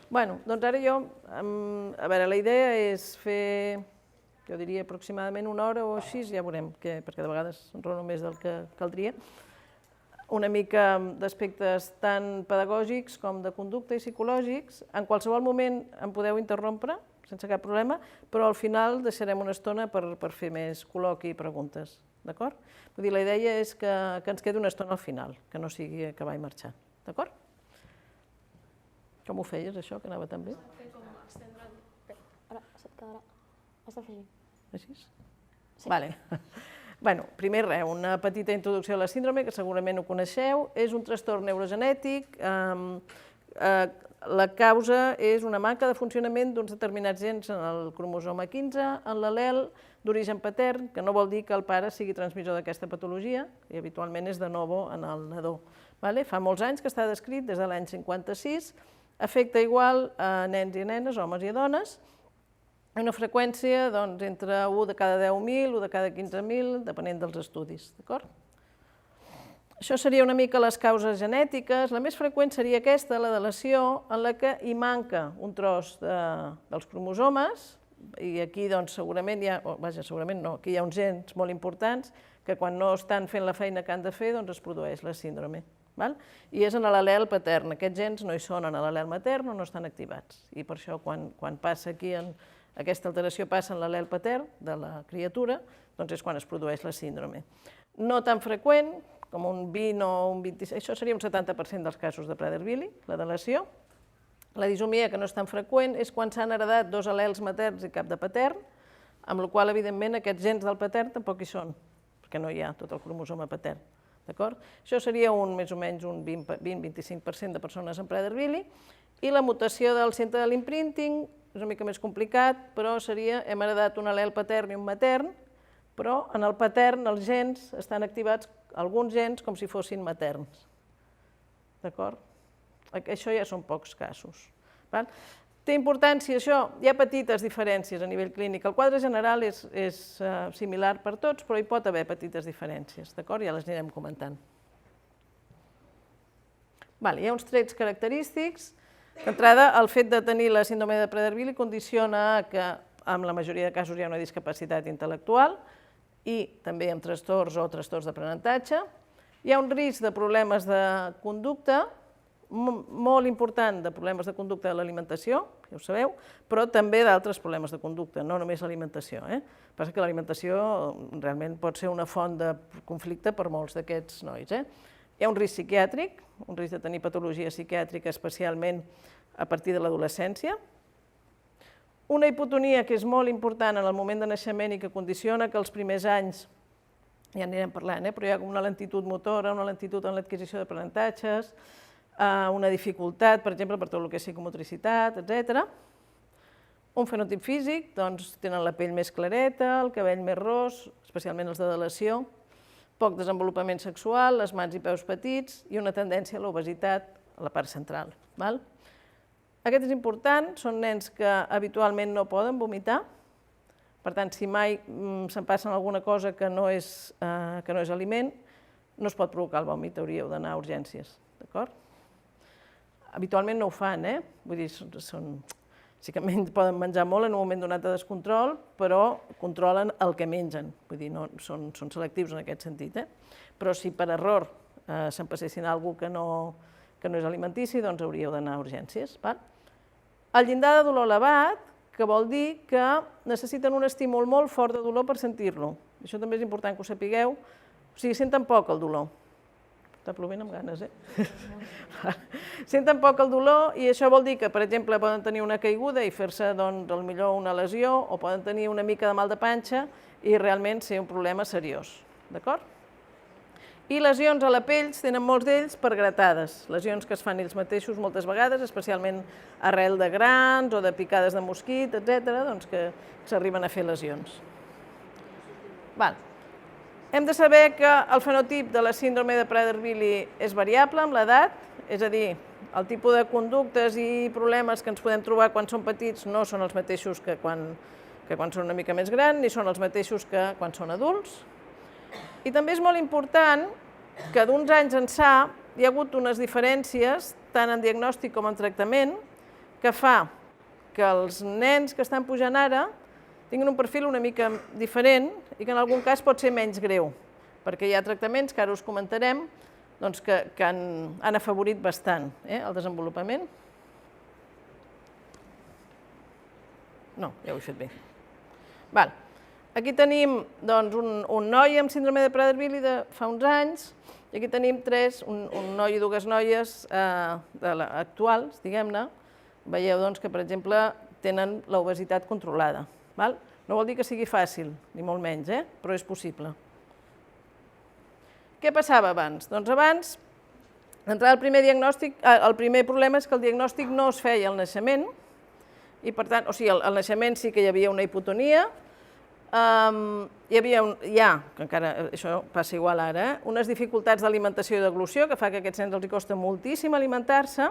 Bueno, doncs ara jo, a veure, la idea és fer, jo diria aproximadament una hora o així, ja veurem, perquè de vegades enrono més del que caldria, una mica d'aspectes tant pedagògics com de conducta i psicològics. En qualsevol moment em podeu interrompre, sense cap problema, però al final deixarem una estona per fer més col·loqui i preguntes, d'acord? Vull dir, la idea és que ens quedi una estona al final, que no sigui acabar i marxar, d'acord? Com ho feies, això, que anava tan bé? Ara se't quedarà. Has d'afegir. Així? Vale. Bueno, primer res, una petita introducció a la síndrome, que segurament ho coneixeu. És un trastorn neurogenètic. La causa és una manca de funcionament d'uns determinats gens en el cromosoma 15, en l'al·lel d'origen patern, que no vol dir que el pare sigui transmissor d'aquesta patologia, i habitualment és de novo en el nadó. Fa molts anys que està descrit, des de l'any 56, afecta igual a nens i nenes, homes i dones, una freqüència entre 1 de cada 10.000, 1 de cada 15.000, depenent dels estudis, d'acord? Això seria una mica les causes genètiques. La més freqüent seria aquesta, la deleció, en la que hi manca un tros dels cromosomes, i aquí segurament hi ha, segurament no, aquí hi ha uns gens molt importants que quan no estan fent la feina que han de fer es produeix la síndrome. I és en l'al·lel patern. Aquests gens no hi són en l'al·lel matern o no estan activats. I per això, quan passa aquí, aquesta alteració passa en l'al·lel patern de la criatura, doncs és quan es produeix la síndrome. No tan freqüent, com un 20 o un 26, això seria un 70% dels casos de Prader-Willi, la deleció. La disomia, que no és tan freqüent, és quan s'han heredat 2 al·lels materns i cap de patern, amb la qual, evidentment, aquests gens del patern tampoc hi són, perquè no hi ha tot el cromosoma patern. Això seria més o menys un 20-25% de persones amb Prader-Willi, i la mutació del centre de l'imprinting és una mica més complicat, però seria, hem heredat un al·lel patern i un matern, però en el patern els gens estan activats, alguns gens, com si fossin materns. D'acord? Això ja són pocs casos. Té importància això, hi ha petites diferències a nivell clínic. El quadre general és similar per tots, però hi pot haver petites diferències, d'acord? Ja les anirem comentant. Hi ha uns trets característics. D'entrada, el fet de tenir la síndrome de Prader-Willi condiciona que en la majoria de casos hi ha una discapacitat intel·lectual i també amb trastorns o trastorns d'aprenentatge. Hi ha un risc de problemes de conducta, molt important de problemes de conducta de l'alimentació, ja ho sabeu, però també d'altres problemes de conducta, no només l'alimentació. Passa que l'alimentació realment pot ser una font de conflicte per molts d'aquests nois. Hi ha un risc psiquiàtric, un risc de tenir patologia psiquiàtrica, especialment a partir de l'adolescència. Una hipotonia que és molt important en el moment de naixement i que condiciona que els primers anys, ja anirem parlant, però hi ha una lentitud motora, una lentitud en l'adquisició d'aprenentatges, una dificultat, per exemple, per tot el que és psicomotricitat, etc. Un fenotip físic, doncs tenen la pell més clareta, el cabell més ros, especialment els de deleció, poc desenvolupament sexual, les mans i peus petits i una tendència a l'obesitat a la part central. Aquest és important, són nens que habitualment no poden vomitar, per tant, si mai se'n passen alguna cosa que no és aliment, no es pot provocar el vòmit, hauríeu d'anar a urgències, d'acord? Habitualment no ho fan, vull dir, sí que poden menjar molt en un moment donat de descontrol, però controlen el que mengen, vull dir, són selectius en aquest sentit. Però si per error s'empassessin alguna cosa que no és alimentici, doncs hauríeu d'anar a urgències. El llindar de dolor elevat, que vol dir que necessiten un estímul molt fort de dolor per sentir-lo. Això també és important que ho sapigueu, o sigui, senten poc el dolor. Està plovent amb ganes, Senten poc el dolor i això vol dir que, per exemple, poden tenir una caiguda i fer-se, doncs, potser una lesió o poden tenir una mica de mal de panxa i realment ser un problema seriós, d'acord? I lesions a la pell tenen molts d'ells per gratades, lesions que es fan ells mateixos moltes vegades, especialment arrel de grans o de picades de mosquit, etc., doncs que s'arriben a fer lesions. Hem de saber que el fenotip de la síndrome de Prader-Willi és variable amb l'edat, és a dir, el tipus de conductes i problemes que ens podem trobar quan som petits no són els mateixos que quan són una mica més grans, ni són els mateixos que quan són adults. I també és molt important que d'uns anys ençà hi ha hagut unes diferències, tant en diagnòstic com en tractament, que fa que els nens que estan pujant ara tinguin un perfil una mica diferent i que en algun cas pot ser menys greu, perquè hi ha tractaments que ara us comentarem que han afavorit bastant el desenvolupament. No, ja ho he fet bé. Aquí tenim un noi amb síndrome de Prader-Willi de fa uns anys, i aquí tenim un noi i dues noies actuals, diguem-ne. Veieu que, per exemple, tenen l'obesitat controlada. No vol dir que sigui fàcil, ni molt menys, però és possible. Què passava abans? Doncs abans, d'entrada, el primer problema és que el diagnòstic no es feia al naixement, i per tant, o sigui, al naixement sí que hi havia una hipotonia, hi havia, que encara això passa igual ara, unes dificultats d'alimentació i deglució, que fa que a aquests nens els costa moltíssim alimentar-se.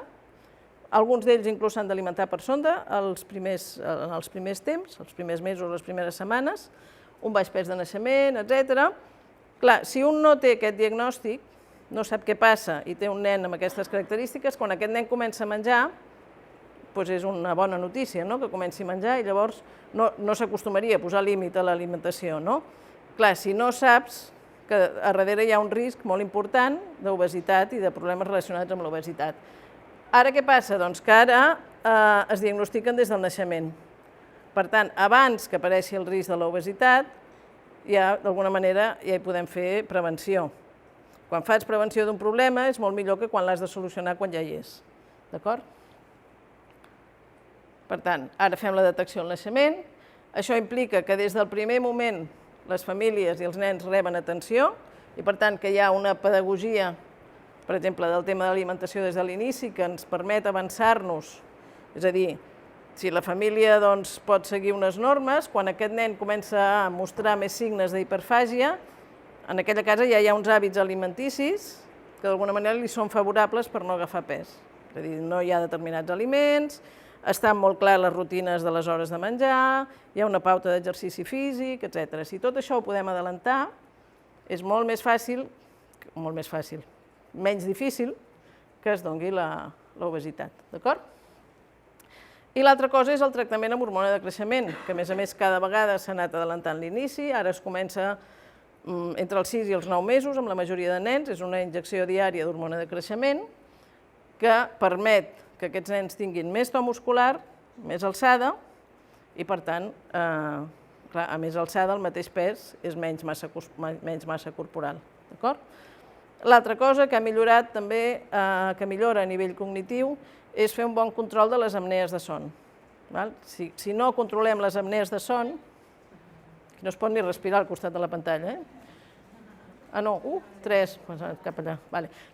Alguns d'ells inclús s'han d'alimentar per sonda en els primers temps, els primers mesos, les primeres setmanes, un baix pes de naixement, etc. Clar, si un no té aquest diagnòstic, no sap què passa i té un nen amb aquestes característiques, quan aquest nen comença a menjar, doncs és una bona notícia, que comenci a menjar i llavors no s'acostumaria a posar límit a l'alimentació. Clar, si no saps que a darrere hi ha un risc molt important d'obesitat i de problemes relacionats amb l'obesitat. Ara què passa? Doncs que ara es diagnostiquen des del naixement. Per tant, abans que apareixi el risc de l'obesitat, d'alguna manera ja hi podem fer prevenció. Quan fas prevenció d'un problema és molt millor que quan l'has de solucionar quan ja hi és. D'acord? Per tant, ara fem la detecció al naixement. Això implica que des del primer moment les famílies i els nens reben atenció i, per tant, que hi ha una pedagogia, per exemple, del tema de l'alimentació des de l'inici, que ens permet avançar-nos. És a dir, si la família pot seguir unes normes, quan aquest nen comença a mostrar més signes d'hiperfàgia, en aquella casa ja hi ha uns hàbits alimenticis que d'alguna manera li són favorables per no agafar pes. És a dir, no hi ha determinats aliments, estan molt clares les rutines de les hores de menjar, hi ha una pauta d'exercici físic, etc. Si tot això ho podem adelantar, és molt més fàcil, menys difícil que es doni l'obesitat. D'acord? I l'altra cosa és el tractament amb hormona de creixement, que a més cada vegada s'ha anat adelantant l'inici, ara es comença entre els 6 i els 9 mesos amb la majoria de nens, és una injecció diària d'hormona de creixement que permet que aquests nens tinguin més to muscular, més alçada, i per tant, a més alçada, el mateix pes és menys massa corporal. D'acord? L'altra cosa que ha millorat també, que millora a nivell cognitiu, és fer un bon control de les apnees de son. Si no controlem les apnees de son, no es pot ni respirar al costat de la pantalla. Ah, no, 3, cap allà.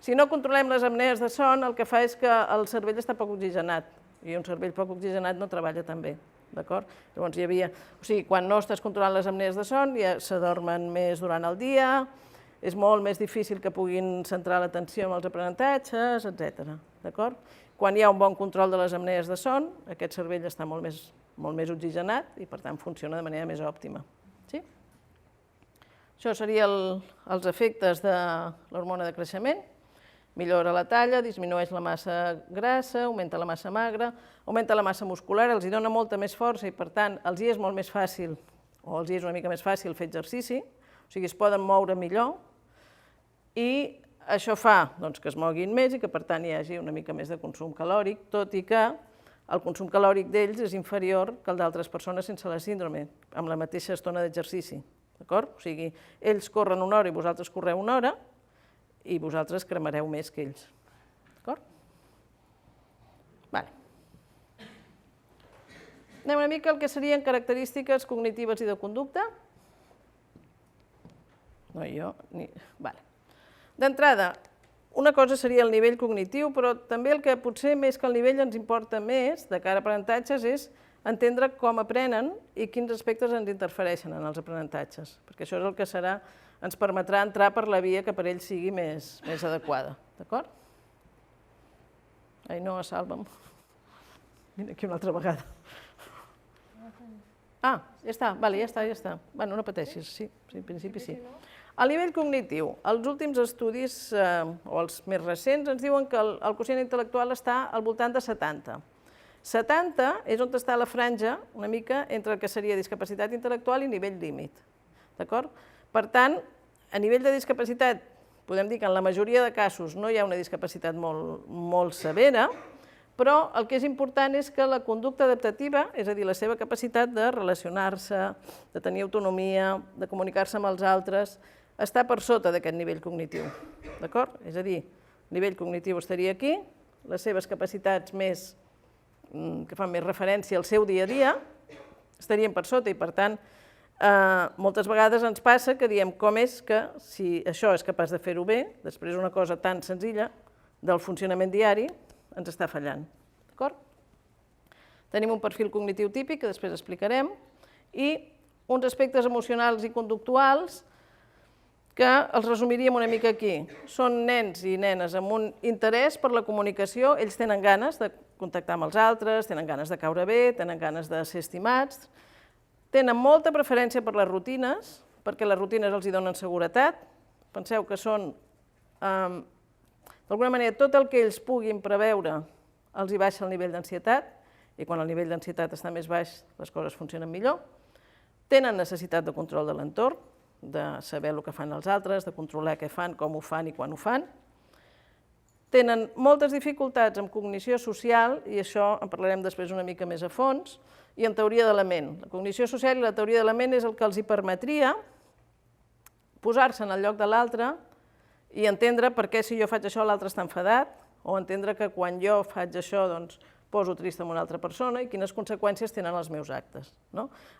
Si no controlem les apnees de son, el que fa és que el cervell està poc oxigenat, i un cervell poc oxigenat no treballa tan bé. Llavors hi havia, o sigui, quan no estàs controlant les apnees de son, ja s'adormen més durant el dia, és molt més difícil que puguin centrar l'atenció en els aprenentatges, etc. Quan hi ha un bon control de les apnees de son, aquest cervell està molt més oxigenat i, per tant, funciona de manera més òptima. Això serien els efectes de l'hormona de creixement. Millora la talla, disminueix la massa grassa, augmenta la massa magra, augmenta la massa muscular, els dona molta més força i, per tant, els és molt més fàcil, o els és una mica més fàcil fer exercici, o sigui, es poden moure millor, i això fa que es moguin més i que, per tant, hi hagi una mica més de consum calòric, tot i que el consum calòric d'ells és inferior que el d'altres persones sense la síndrome, amb la mateixa estona d'exercici. O sigui, ells corren una hora i vosaltres correu una hora, i vosaltres cremareu més que ells. D'acord? Anem una mica al que serien característiques cognitives i de conducta. No, jo... D'entrada, una cosa seria el nivell cognitiu, però també el que potser més que el nivell ens importa més de cara a aprenentatges és entendre com aprenen i quins aspectes ens interfereixen en els aprenentatges, perquè això és el que ens permetrà entrar per la via que per ells sigui més adequada. D'acord? Ainhoa, salva'm. Vine aquí una altra vegada. Ah, ja està. Bueno, no pateixis, sí, en principi sí. A nivell cognitiu, els últims estudis, o els més recents, ens diuen que el quocient intel·lectual està al voltant de 70. 70 és on està la franja una mica entre el que seria discapacitat intel·lectual i nivell límit. D'acord? Per tant, a nivell de discapacitat, podem dir que en la majoria de casos no hi ha una discapacitat molt severa, però el que és important és que la conducta adaptativa, és a dir, la seva capacitat de relacionar-se, de tenir autonomia, de comunicar-se amb els altres, està per sota d'aquest nivell cognitiu. D'acord? És a dir, el nivell cognitiu estaria aquí, les seves capacitats que fan més referència al seu dia a dia estarien per sota i, per tant, moltes vegades ens passa que diem com és que, si això és capaç de fer-ho bé, després una cosa tan senzilla del funcionament diari ens està fallant. D'acord? Tenim un perfil cognitiu típic, que després explicarem, i uns aspectes emocionals i conductuals que els resumiríem una mica aquí. Són nens i nenes amb un interès per la comunicació, ells tenen ganes de contactar amb els altres, tenen ganes de caure bé, tenen ganes de ser estimats, tenen molta preferència per les rutines, perquè les rutines els donen seguretat. Penseu que són, d'alguna manera, tot el que ells puguin preveure els hi baixa el nivell d'ansietat, i quan el nivell d'ansietat està més baix, les coses funcionen millor. Tenen necessitat de control de l'entorn, de saber el que fan els altres, de controlar què fan, com ho fan i quan ho fan. Tenen moltes dificultats en cognició social, i això en parlarem després una mica més a fons, i en teoria de la ment. La cognició social i la teoria de la ment és el que els hi permetria posar-se en el lloc de l'altre i entendre per què si jo faig això l'altre està enfadat, o entendre que quan jo faig això doncs poso trista amb una altra persona i quines conseqüències tenen els meus actes.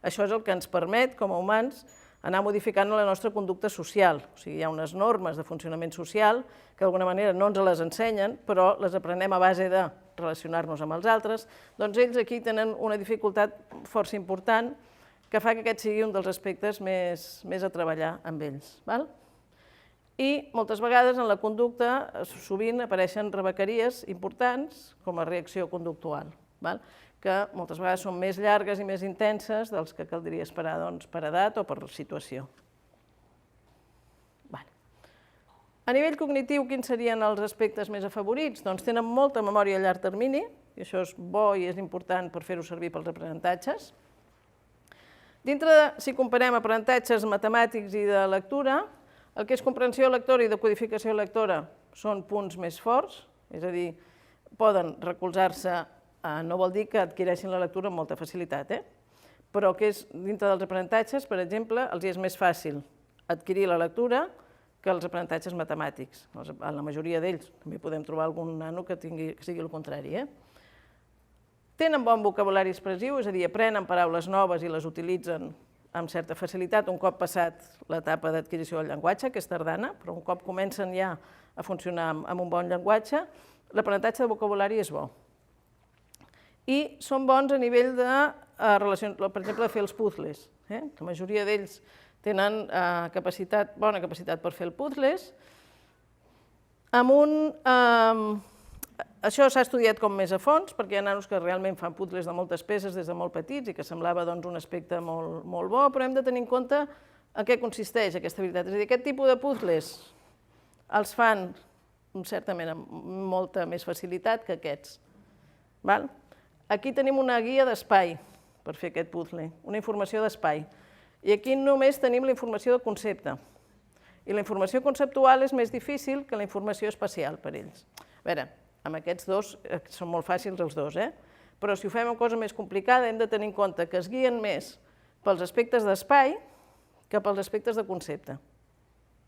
Això és el que ens permet, com a humans, anar modificant la nostra conducta social. O sigui, hi ha unes normes de funcionament social que d'alguna manera no ens les ensenyen, però les aprenem a base de relacionar-nos amb els altres. Doncs ells aquí tenen una dificultat força important que fa que aquest sigui un dels aspectes més a treballar amb ells. I moltes vegades en la conducta sovint apareixen rebequeries importants com a reacció conductual, que moltes vegades són més llargues i més intenses dels que caldria esperar per edat o per situació. A nivell cognitiu, quins serien els aspectes més afavorits? Doncs tenen molta memòria a llarg termini, i això és bo i és important per fer-ho servir pels aprenentatges. Si comparem aprenentatges matemàtics i de lectura, el que és comprensió lectora i decodificació lectora són punts més forts, és a dir, poden recolzar-se. No vol dir que adquireixin la lectura amb molta facilitat, però que és dintre dels aprenentatges, per exemple, els és més fàcil adquirir la lectura que els aprenentatges matemàtics. En la majoria d'ells també podem trobar algun nano que sigui el contrari. Tenen bon vocabulari expressiu, és a dir, aprenen paraules noves i les utilitzen amb certa facilitat un cop passat l'etapa d'adquisició del llenguatge, que és tardana, però un cop comencen ja a funcionar amb un bon llenguatge, l'aprenentatge de vocabulari és bo. I són bons a nivell de relacions, per exemple, de fer els puzzles. La majoria d'ells tenen bona capacitat per fer els puzzles. Això s'ha estudiat com més a fons, perquè hi ha nanos que realment fan puzzles de moltes peces des de molt petits i que semblava un aspecte molt bo, però hem de tenir en compte en què consisteix aquesta habilitat. És a dir, aquest tipus de puzzles els fan certament amb molta més facilitat que aquests. Aquí tenim una guia d'espai per fer aquest puzzle, una informació d'espai. I aquí només tenim la informació de concepte. I la informació conceptual és més difícil que la informació espacial per ells. A veure, amb aquests dos són molt fàcils els dos, però si ho fem amb cosa més complicada hem de tenir en compte que es guien més pels aspectes d'espai que pels aspectes de concepte.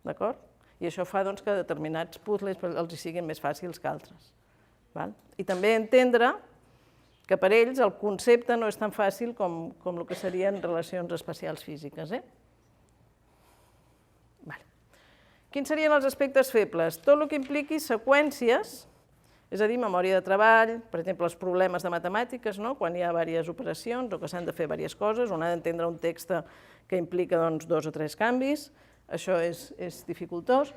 D'acord? I això fa que determinats puzzles els siguin més fàcils que altres. I també entendre que per ells el concepte no és tan fàcil com el que serien relacions espacials físiques. Quins serien els aspectes febles? Tot el que impliqui seqüències, és a dir, memòria de treball, per exemple, els problemes de matemàtiques, quan hi ha diverses operacions o que s'han de fer diverses coses, on ha d'entendre un text que implica 2 o 3 canvis, això és dificultós.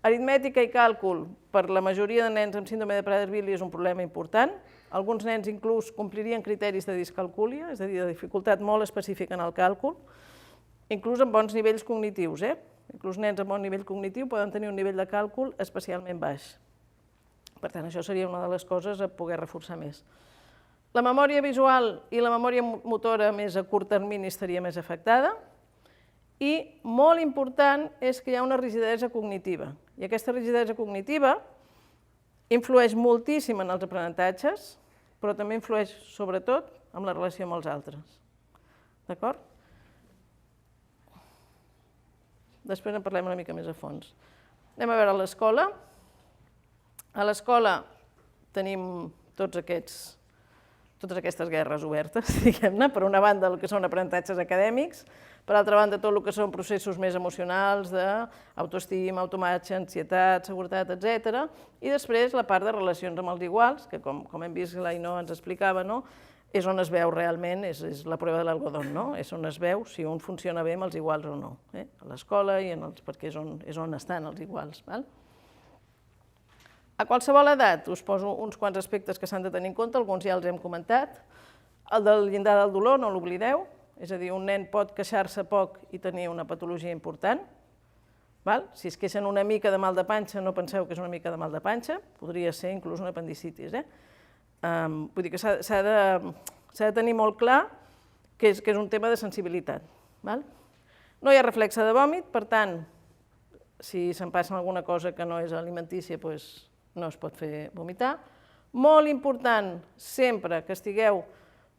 Aritmètica i càlcul, per la majoria de nens amb síndrome de Prader-Willi és un problema important. Alguns nens inclús complirien criteris de discalcúlia, és a dir, de dificultat molt específica en el càlcul, inclús amb bons nivells cognitius. Inclús nens amb bon nivell cognitiu poden tenir un nivell de càlcul especialment baix. Per tant, això seria una de les coses a poder reforçar més. La memòria visual i la memòria motora més a curt termini estaria més afectada. I molt important és que hi ha una rigidesa cognitiva. I aquesta rigidesa cognitiva influeix moltíssim en els aprenentatges, però també influeix sobretot en la relació amb els altres. D'acord? Després en parlem una mica més a fons. Anem a veure l'escola. A l'escola tenim totes aquestes guerres obertes, diguem-ne. Per una banda, el que són aprenentatges acadèmics, per altra banda, tot el que són processos més emocionals d'autoestima, automatge, ansietat, seguretat, etc. I després la part de relacions amb els iguals, que com hem vist l'Ainhoa ens explicava, és on es veu realment, és la prova de l'algodó, és on es veu si un funciona bé amb els iguals o no, a l'escola, perquè és on estan els iguals. A qualsevol edat us poso uns quants aspectes que s'han de tenir en compte, alguns ja els hem comentat. El del llindar del dolor, no l'oblideu, és a dir, un nen pot queixar-se poc i tenir una patologia important. Si es queixen una mica de mal de panxa, no penseu que és una mica de mal de panxa, podria ser inclús una apendicitis. Vull dir que s'ha de tenir molt clar que és un tema de sensibilitat. No hi ha reflexe de vòmit, per tant, si se'n passa alguna cosa que no és alimentícia, no es pot fer vomitar. Molt important, sempre que estigueu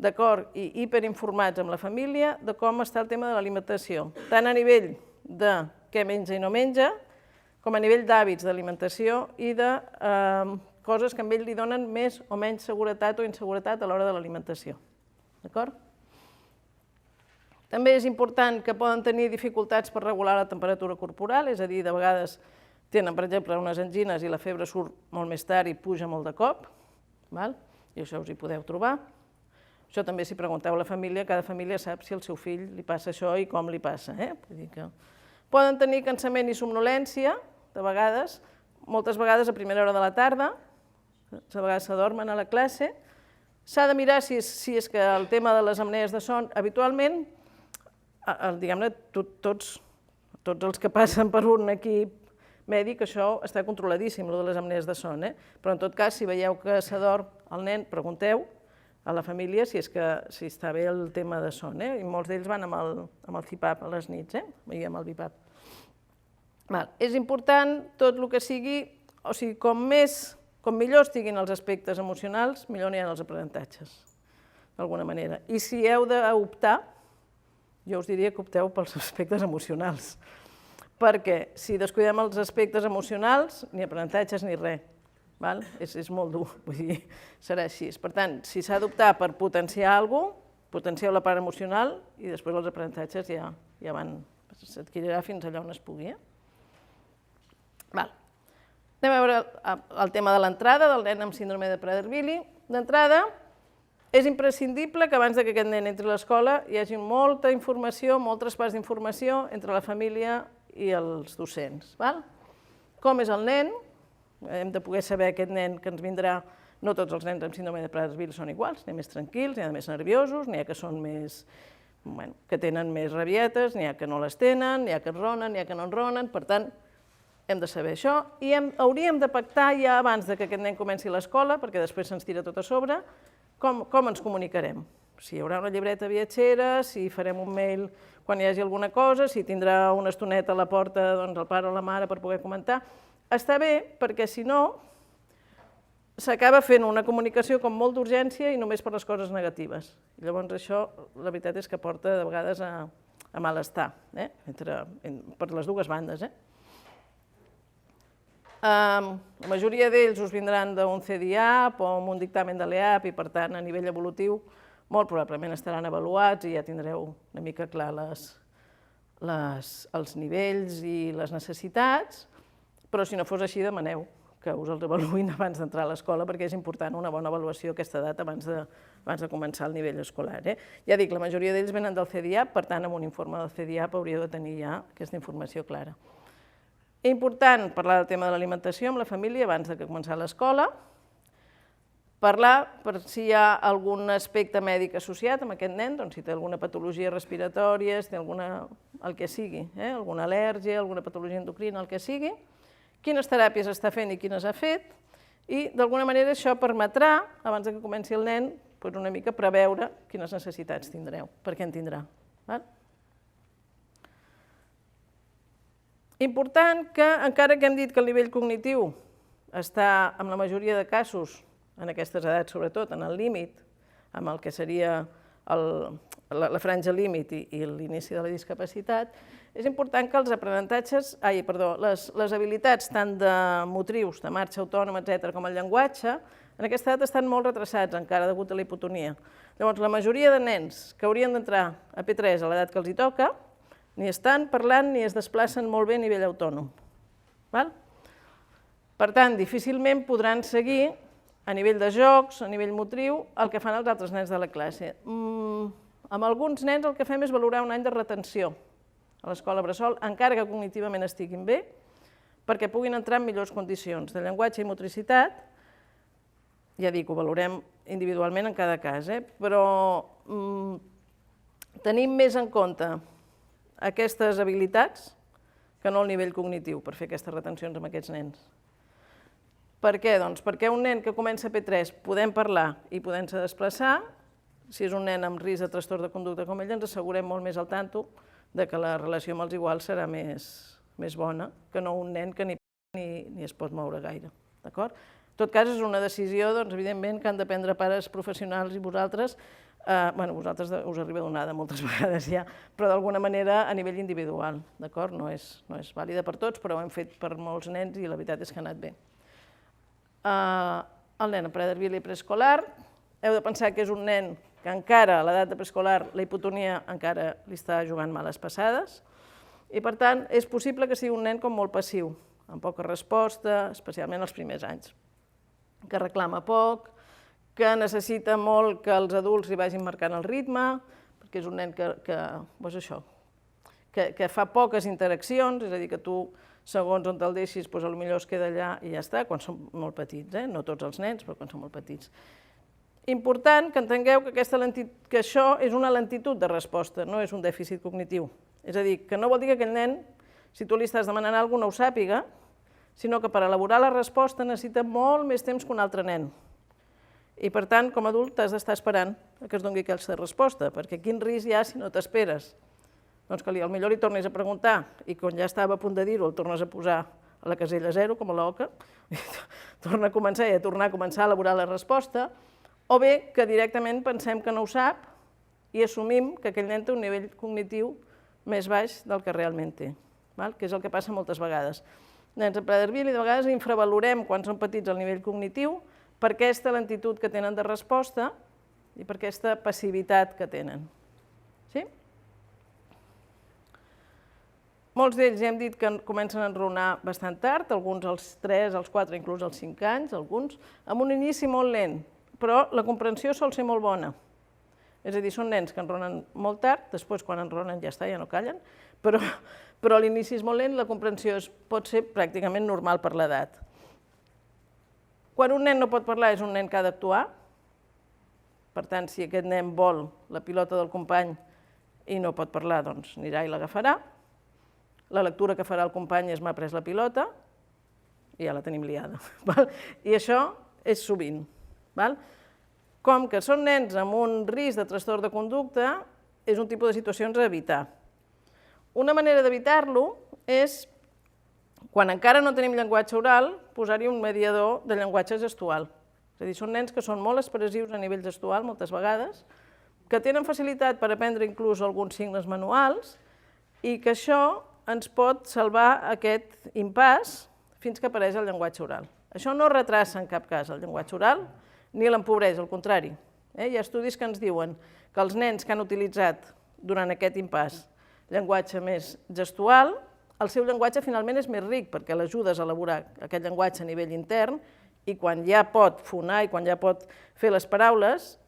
d'acord i hiperinformats amb la família, de com està el tema de l'alimentació, tant a nivell de què menja i no menja, com a nivell d'hàbits d'alimentació i de coses que a ell li donen més o menys seguretat o inseguretat a l'hora de l'alimentació. D'acord? També és important que poden tenir dificultats per regular la temperatura corporal, és a dir, de vegades tenen, per exemple, unes angines i la febre surt molt més tard i puja molt de cop, i això us hi podeu trobar. Això també, si pregunteu a la família, cada família sap si al seu fill li passa això i com li passa. Poden tenir cansament i somnolència, de vegades, moltes vegades a primera hora de la tarda, a vegades s'adormen a la classe. S'ha de mirar si és que el tema de les apnees de son, habitualment, diguem-ne, tots els que passen per un equip mèdic, això està controladíssim, el de les apnees de son, però en tot cas, si veieu que s'adorm el nen, pregunteu a la família si està bé el tema de son, i molts d'ells van amb el CPAP a les nits, i amb el BiPAP. És important tot el que sigui, o sigui, com millor estiguin els aspectes emocionals, millor aniran els aprenentatges, d'alguna manera. I si heu d'optar, jo us diria que opteu pels aspectes emocionals, perquè si descuidem els aspectes emocionals, ni aprenentatges ni res. És molt dur, vull dir, serà així. Per tant, si s'ha d'optar per potenciar alguna cosa, potencieu la part emocional i després els aprenentatges ja van, s'adquirirà fins allà on es pugui. Anem a veure el tema de l'entrada del nen amb síndrome de Prader-Willi. D'entrada, és imprescindible que abans que aquest nen entri a l'escola hi hagi molta informació, molt traspàs d'informació entre la família i els docents. Com és el nen? Hem de poder saber aquest nen que ens vindrà. No tots els nens amb síndrome de Prader-Willi són iguals, n'hi ha més tranquils, n'hi ha més nerviosos, n'hi ha que són més, que tenen més rabietes, n'hi ha que no les tenen, n'hi ha que enronen, n'hi ha que no enronen, per tant, hem de saber això i hauríem de pactar ja abans que aquest nen comenci l'escola, perquè després se'ns tira tot a sobre, com ens comunicarem. Si hi haurà una llibreta viatgera, si farem un mail quan hi hagi alguna cosa, si tindrà una estoneta a la porta el pare o la mare per poder comentar. Està bé, perquè si no, s'acaba fent una comunicació com molt d'urgència i només per les coses negatives. Llavors això, la veritat és que porta de vegades a malestar, per les dues bandes. La majoria d'ells us vindran d'un CDIAP o amb un dictamen de l'EAP i, per tant, a nivell evolutiu, molt probablement estaran avaluats i ja tindreu una mica clar els nivells i les necessitats, però si no fos així, demaneu que us els avaluïn abans d'entrar a l'escola, perquè és important una bona avaluació a aquesta edat abans de començar el nivell escolar. Ja dic, la majoria d'ells venen del CDIAP, per tant, amb un informe del CDIAP hauríeu de tenir ja aquesta informació clara. És important parlar del tema de l'alimentació amb la família abans de començar l'escola, parlar per si hi ha algun aspecte mèdic associat amb aquest nen, doncs si té alguna patologia respiratòria, si té el que sigui, alguna al·lèrgia, alguna patologia endocrina, el que sigui, quines teràpies està fent i quines ha fet, i d'alguna manera això permetrà, abans que comenci el nen, doncs una mica preveure quines necessitats tindreu, per què en tindrà. Important que, encara que hem dit que el nivell cognitiu està, en la majoria de casos, en aquestes edats sobretot, en el límit, amb el que seria la franja límit i l'inici de la discapacitat, és important que els aprenentatges, les habilitats tant de motrius, de marxa autònoma, etc., com el llenguatge, en aquesta edat estan molt retrasats encara degut a la hipotonia. Llavors, la majoria de nens que haurien d'entrar a P3 a l'edat que els hi toca, ni estan parlant ni es desplacen molt bé a nivell autònom. Per tant, difícilment podran seguir a nivell de jocs, a nivell motriu, el que fan els altres nens de la classe. Amb alguns nens el que fem és valorar un any de retenció a l'escola bressol, encara que cognitivament estiguin bé, perquè puguin entrar en millors condicions de llenguatge i motricitat. Ja dic, ho valorem individualment en cada cas, però tenim més en compte aquestes habilitats que no el nivell cognitiu per fer aquestes retencions amb aquests nens. Per què? Doncs perquè un nen que comença a P3 podem parlar i podem-se desplaçar, si és un nen amb risc de trastorn de conducta com ell, ens assegurem molt més al tanto de que la relació amb els iguals serà més bona que no un nen que ni es pot moure gaire. En tot cas, és una decisió, evidentment, que han de prendre pares professionals i vosaltres, vosaltres us arriba donada moltes vegades ja, però d'alguna manera a nivell individual, d'acord? No és vàlida per tots, però ho hem fet per molts nens i la veritat és que ha anat bé. El nen en preadverbi preescolar, heu de pensar que és un nen que encara a l'edat de preescolar la hipotonia encara li està jugant males passades i per tant és possible que sigui un nen com molt passiu, amb poca resposta, especialment els primers anys, que reclama poc, que necessita molt que els adults li vagin marcant el ritme, perquè és un nen que fa poques interaccions, és a dir, que tu, segons on te'l deixis, potser es queda allà i ja està, quan són molt petits, no tots els nens, però quan són molt petits. Important que entengueu que això és una lentitud de resposta, no és un dèficit cognitiu. És a dir, que no vol dir que aquell nen, si tu li estàs demanant alguna cosa, no ho sàpiga, sinó que per elaborar la resposta necessita molt més temps que un altre nen. I per tant, com a adult, t'has d'estar esperant que es doni aquesta resposta, perquè quin risc hi ha si no t'esperes? Doncs que potser li tornis a preguntar i quan ja estava a punt de dir-ho el tornes a posar a la casella 0, com a l'oca, torna a començar i a tornar a començar a elaborar la resposta, o bé que directament pensem que no ho sap i assumim que aquell nen té un nivell cognitiu més baix del que realment té, que és el que passa moltes vegades. Nens en preadverbi de vegades infravalorem quan són petits el nivell cognitiu per aquesta lentitud que tenen de resposta i per aquesta passivitat que tenen. Molts d'ells ja hem dit que comencen a enraonar bastant tard, alguns als 3, als 4, inclús als 5 anys, alguns, amb un inici molt lent, però la comprensió sol ser molt bona. És a dir, són nens que enraonen molt tard, després quan enraonen ja està, ja no callen, però l'inici és molt lent, la comprensió pot ser pràcticament normal per l'edat. Quan un nen no pot parlar és un nen que ha d'actuar, per tant, si aquest nen vol la pilota del company i no pot parlar, doncs anirà i l'agafarà. La lectura que farà el company és m'ha pres la pilota i ja la tenim liada. I això és sovint. Com que són nens amb un risc de trastorn de conducta, és un tipus de situacions a evitar. Una manera d'evitar-lo és, quan encara no tenim llenguatge oral, posar-hi un mediador de llenguatge gestual. És a dir, són nens que són molt expressius a nivell gestual, moltes vegades, que tenen facilitat per aprendre inclús alguns signes manuals i que això ens pot salvar aquest impàs fins que apareix el llenguatge oral. Això no retrassa en cap cas el llenguatge oral, ni l'empobreix, al contrari. Hi ha estudis que ens diuen que els nens que han utilitzat durant aquest impàs llenguatge més gestual, el seu llenguatge finalment és més ric, perquè l'ajudes a elaborar aquest llenguatge a nivell intern i quan ja pot fonar i quan ja pot fer les paraules,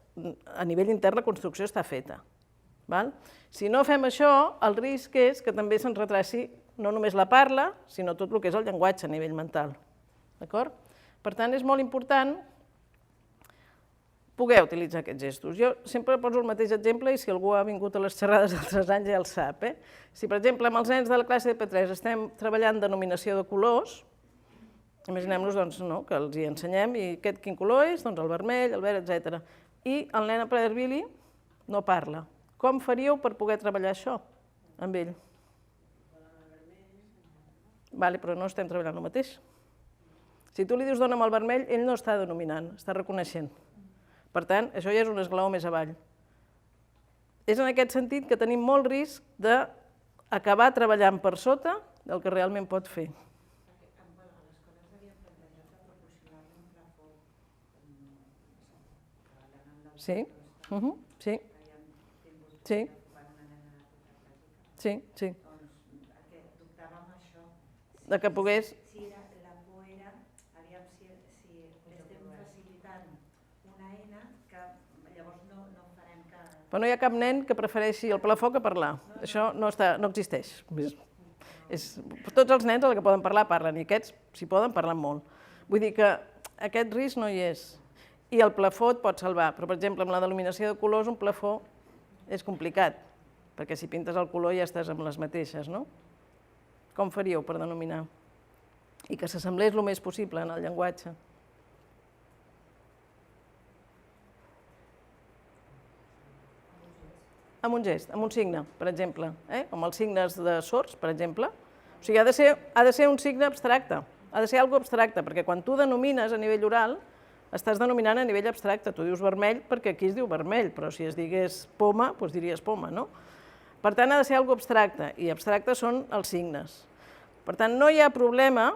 a nivell intern la construcció està feta. Si no fem això, el risc és que també se'n retraci no només la parla, sinó tot el que és el llenguatge a nivell mental. Per tant, és molt important poder utilitzar aquests gestos. Jo sempre poso el mateix exemple i si algú ha vingut a les xerrades d'altres anys ja el sap. Si, per exemple, amb els nens de la classe de P3 estem treballant denominació de colors, imaginem-nos que els hi ensenyem i aquest quin color és, el vermell, el verd, etc. i el nen a Prader-Willi no parla. Com faríeu per poder treballar això amb ell? Vale, però no estem treballant el mateix. Si tu li dius dona'm el vermell, ell no està denominant, està reconeixent. Per tant, això ja és un esglaó més avall. És en aquest sentit que tenim molt risc d'acabar treballant per sota del que realment pot fer. Sí, sí, sí, sí, sí. De que pogués... Si la por era, aviam si l'estem facilitant una eina que llavors no farem que... Però no hi ha cap nen que prefereixi el plafó que parlar. Això no existeix. Tots els nens, els que poden parlar, parlen, i aquests, si poden, parlen molt. Vull dir que aquest risc no hi és. I el plafó et pot salvar, però, per exemple, amb la denominació de colors, un plafó és complicat, perquè si pintes el color ja estàs amb les mateixes, no? Com faríeu per denominar? I que s'assemblés el més possible en el llenguatge. Amb un gest, amb un signe, per exemple, com els signes de sords, per exemple. O sigui, ha de ser un signe abstracte, ha de ser alguna cosa abstracte, perquè quan tu denomines a nivell oral, estàs denominant a nivell abstracte. Tu dius vermell perquè aquí es diu vermell, però si es digués poma, doncs diries poma, no? Per tant, ha de ser alguna cosa abstracte, i abstractes són els signes. Per tant, no hi ha problema,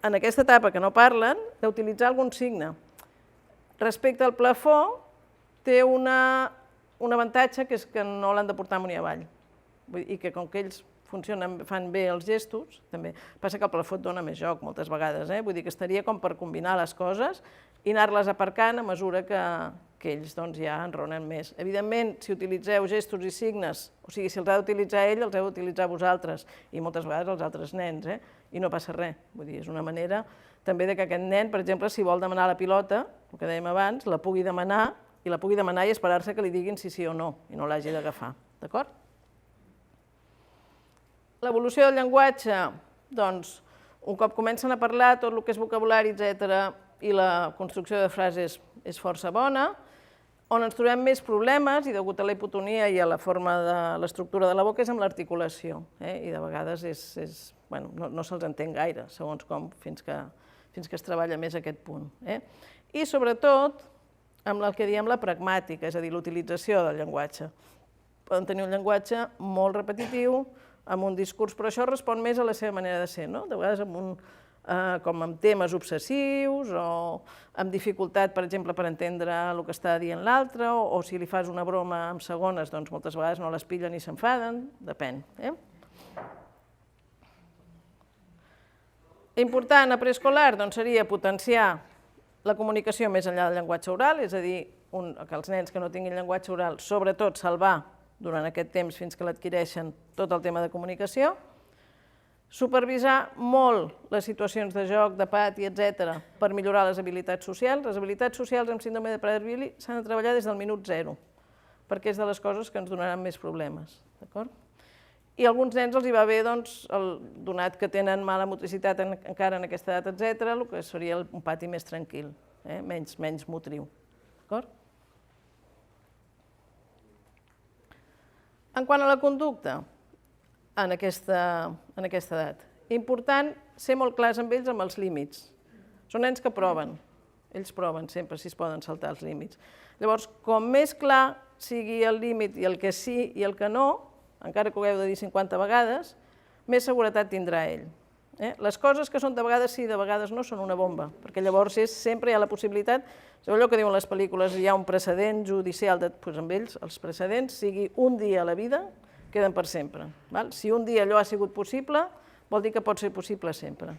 en aquesta etapa que no parlen, d'utilitzar algun signe. Respecte al plafó, té un avantatge, que és que no l'han de portar amunt i avall. I que com que ells fan bé els gestos, també. Passa que el plafó et dona més joc moltes vegades, vull dir que estaria com per combinar les coses i anar-les aparcant a mesura que ells ja enronen més. Evidentment, si utilitzeu gestos i signes, o sigui, si els ha d'utilitzar ell, els heu d'utilitzar vosaltres, i moltes vegades els altres nens, i no passa res. Vull dir, és una manera també que aquest nen, per exemple, si vol demanar la pilota, el que dèiem abans, la pugui demanar, i esperar-se que li diguin si sí o no, i no l'hagi d'agafar, d'acord? L'evolució del llenguatge, doncs, un cop comencen a parlar, tot el que és vocabulari, etc., i la construcció de frases és força bona. On ens trobem més problemes, i degut a la hipotonia i a la forma de l'estructura de la boca, és amb l'articulació, i de vegades no se'ls entén gaire, segons com, fins que es treballa més aquest punt. I sobretot, amb el que diem la pragmàtica, és a dir, l'utilització del llenguatge. Poden tenir un llenguatge molt repetitiu, amb un discurs, però això respon més a la seva manera de ser, no? De vegades com amb temes obsessius o amb dificultat, per exemple, per entendre el que està dient l'altre, o si li fas una broma en segones, doncs moltes vegades no les pillen i s'enfaden, depèn. Important a preescolar seria potenciar la comunicació més enllà del llenguatge oral, és a dir, que els nens que no tinguin llenguatge oral, sobretot salvar durant aquest temps fins que l'adquireixen tot el tema de comunicació, supervisar molt les situacions de joc, de pati, etc., per millorar les habilitats socials. Les habilitats socials amb síndrome de Prader-Willi s'han de treballar des del minut 0, perquè és de les coses que ens donaran més problemes. I a alguns nens els hi va bé, donat que tenen mala motricitat encara en aquesta edat, etc., el que seria un pati més tranquil, menys motriu. En quant a la conducta, en aquesta edat, important ser molt clars amb ells amb els límits. Són nens que proven, ells proven sempre si es poden saltar els límits. Llavors, com més clar sigui el límit i el que sí i el que no, encara que ho hagueu de dir 50 vegades, més seguretat tindrà ell. Les coses que són de vegades sí, de vegades no, són una bomba, perquè llavors sempre hi ha la possibilitat, sabeu allò que diuen les pel·lícules, hi ha un precedent judicial, doncs amb ells els precedents, sigui un dia a la vida, queden per sempre. Si un dia allò ha sigut possible, vol dir que pot ser possible sempre.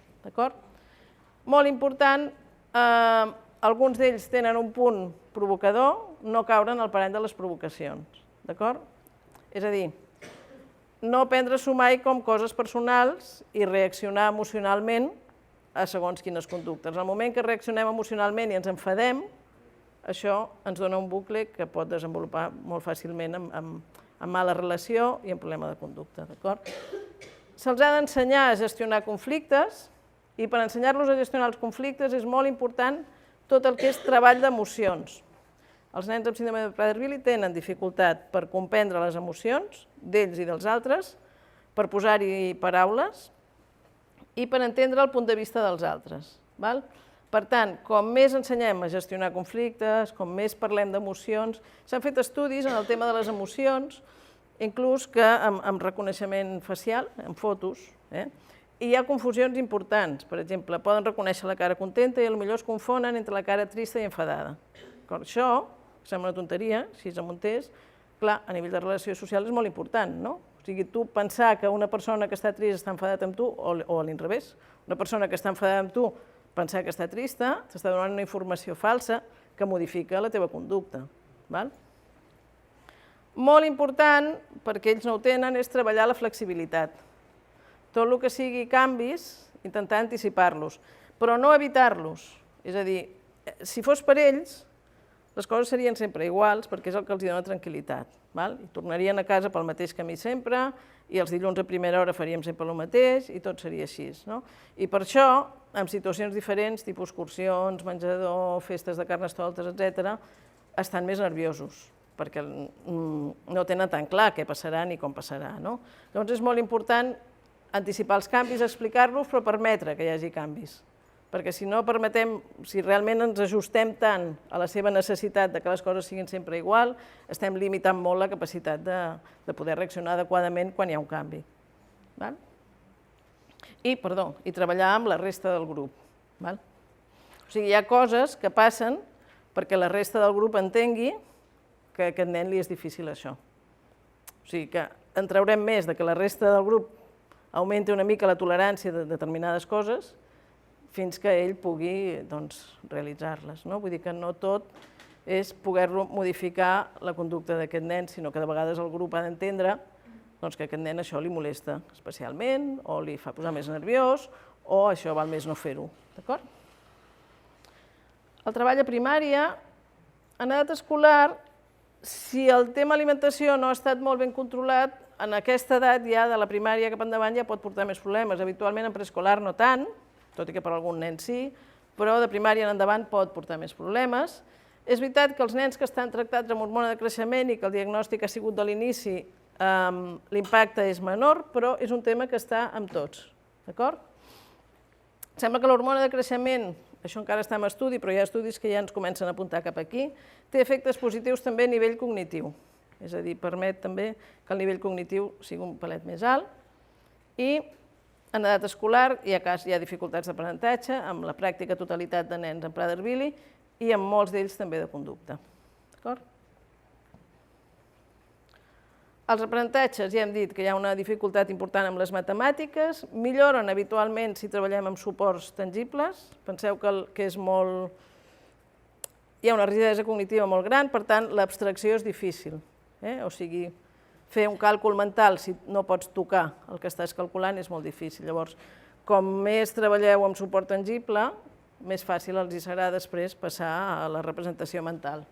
Molt important, alguns d'ells tenen un punt provocador, no caure en el parany de les provocacions. És a dir, no prendre-s'ho mai com coses personals i reaccionar emocionalment a segons quines conductes. Al moment que reaccionem emocionalment i ens enfadem, això ens dona un bucle que pot desenvolupar molt fàcilment amb mala relació i amb problema de conducta. Se'ls ha d'ensenyar a gestionar conflictes i per ensenyar-los a gestionar els conflictes és molt important tot el que és treball d'emocions. Els nens amb síndrome de Prader-Willi tenen dificultat per comprendre les emocions d'ells i dels altres, per posar-hi paraules i per entendre el punt de vista dels altres. Per tant, com més ensenyem a gestionar conflictes, com més parlem d'emocions, s'han fet estudis en el tema de les emocions, inclús que amb reconeixement facial, en fotos, i hi ha confusions importants. Per exemple, poden reconèixer la cara contenta i potser es confonen entre la cara trista i enfadada. Això sembla una tonteria, si es amuntés, clar, a nivell de relació social és molt important, no? O sigui, tu pensar que una persona que està trista està enfadat amb tu, o a l'inrevés, una persona que està enfadada amb tu pensar que està trista, t'està donant una informació falsa que modifica la teva conducta. Molt important, perquè ells no ho tenen, és treballar la flexibilitat. Tot el que sigui canvis, intentar anticipar-los, però no evitar-los. És a dir, si fos per ells, les coses serien sempre iguals, perquè és el que els dona tranquil·litat. I tornarien a casa pel mateix camí sempre, i els dilluns a primera hora faríem sempre el mateix, i tot seria així. I per això, en situacions diferents, tipus excursions, menjador, festes de carnestoltes, etc., estan més nerviosos, perquè no tenen tan clar què passarà ni com passarà. Llavors és molt important anticipar els canvis, explicar-los, però permetre que hi hagi canvis. Perquè si no permetem, si realment ens ajustem tant a la seva necessitat de que les coses siguin sempre igual, estem limitant molt la capacitat de poder reaccionar adequadament quan hi ha un canvi. I treballar amb la resta del grup. O sigui, hi ha coses que passen perquè la resta del grup entengui que a aquest nen li és difícil això. O sigui, que en traurem més de que la resta del grup augmenti una mica la tolerància de determinades coses fins que ell pugui realitzar-les. Vull dir que no tot és poder-lo modificar la conducta d'aquest nen, sinó que de vegades el grup ha d'entendre que a aquest nen això li molesta especialment, o li fa posar més nerviós, o això val més no fer-ho. El treball a primària, en edat escolar, si el tema alimentació no ha estat molt ben controlat, en aquesta edat ja de la primària cap endavant ja pot portar més problemes. Habitualment en preescolar no tant, tot i que per algun nen sí, però de primària en endavant pot portar més problemes. És veritat que els nens que estan tractats amb hormona de creixement i que el diagnòstic ha sigut de l'inici, l'impacte és menor, però és un tema que està amb tots. Sembla que l'hormona de creixement, això encara està en estudi, però hi ha estudis que ja ens comencen a apuntar cap aquí, té efectes positius també a nivell cognitiu. És a dir, permet també que el nivell cognitiu sigui un pelet més alt. I en edat escolar hi ha dificultats d'aprenentatge, amb la pràctica totalitat de nens amb Prader-Willi i amb molts d'ells també de conducta. Els aprenentatges, ja hem dit que hi ha una dificultat important amb les matemàtiques, milloren habitualment si treballem amb suports tangibles. Penseu que és molt... Hi ha una rigidesa cognitiva molt gran, per tant, l'abstracció és difícil. O sigui, fer un càlcul mental si no pots tocar el que estàs calculant és molt difícil. Llavors, com més treballeu amb suport tangible, més fàcil els serà després passar a la representació mental.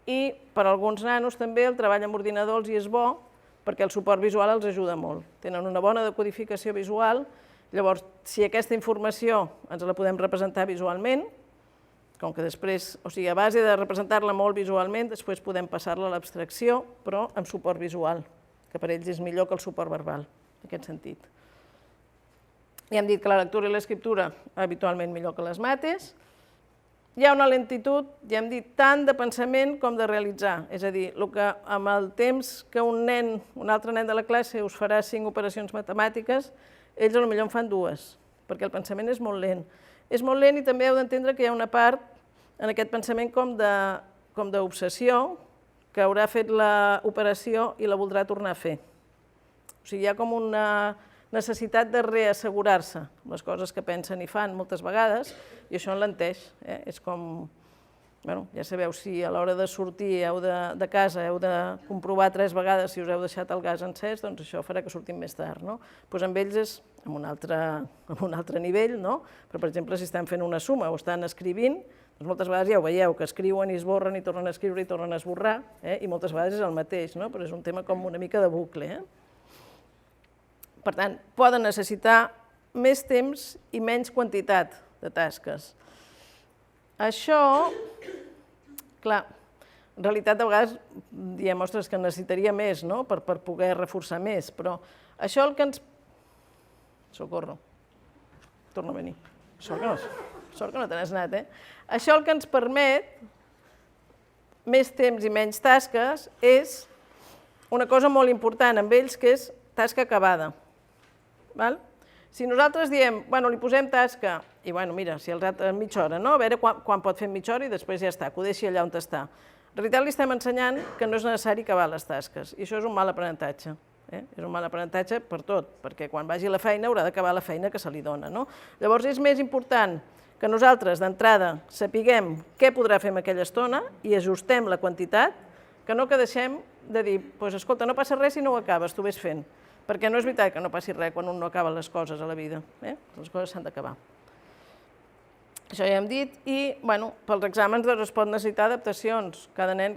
I per alguns nanos també el treball amb ordinador els és bo perquè el suport visual els ajuda molt. Tenen una bona decodificació visual, llavors si aquesta informació ens la podem representar visualment, com que després, o sigui, a base de representar-la molt visualment, després podem passar-la a l'abstracció, però amb suport visual, que per ells és millor que el suport verbal, en aquest sentit. Ja hem dit que la lectura i l'escriptura habitualment millor que les mates. Hi ha una lentitud, ja hem dit, tant de pensament com de realitzar. És a dir, que amb el temps que un altre nen de la classe us farà 5 operacions matemàtiques, ells potser en fan 2, perquè el pensament és molt lent. És molt lent i també heu d'entendre que hi ha una part en aquest pensament com d'obsessió que haurà fet l'operació i la voldrà tornar a fer. O sigui, hi ha com una necessitat de reassegurar-se amb les coses que pensen i fan moltes vegades i això enlenteix. És com, ja sabeu, si a l'hora de sortir de casa heu de comprovar 3 vegades si us heu deixat el gas encès, doncs això farà que sortim més tard. Doncs amb ells és en un altre nivell, però per exemple si estan fent una suma o estan escrivint, doncs moltes vegades ja ho veieu, que escriuen i esborren i tornen a escriure i tornen a esborrar, i moltes vegades és el mateix, però és un tema com una mica de bucle. Per tant, poden necessitar més temps i menys quantitat de tasques. Això Clar, en realitat, a vegades diem, ostres, que necessitaria més, no?, per poder reforçar més, però això el que ens... Socorro. Torna a venir. Sort que no te n'has anat, Això el que ens permet, més temps i menys tasques, és una cosa molt important amb ells, que és tasca acabada. Si nosaltres diem, bueno, li posem tasca, i bueno, mira, si el rat en mitja hora, no? A veure quan pot fer en mitja hora i després ja està, que ho deixi allà on està. En realitat li estem ensenyant que no és necessari acabar les tasques, i això és un mal aprenentatge. És un mal aprenentatge per tot, perquè quan vagi a la feina haurà d'acabar la feina que se li dona. Llavors és més important que nosaltres d'entrada sapiguem què podrà fer en aquella estona i ajustem la quantitat, que no que deixem de dir, escolta, no passa res si no ho acabes, tu vés fent. Perquè no és veritat que no passi res quan un no acaba les coses a la vida. Les coses s'han d'acabar. Això ja hem dit, i pels exàmens es pot necessitar adaptacions. Cada nen,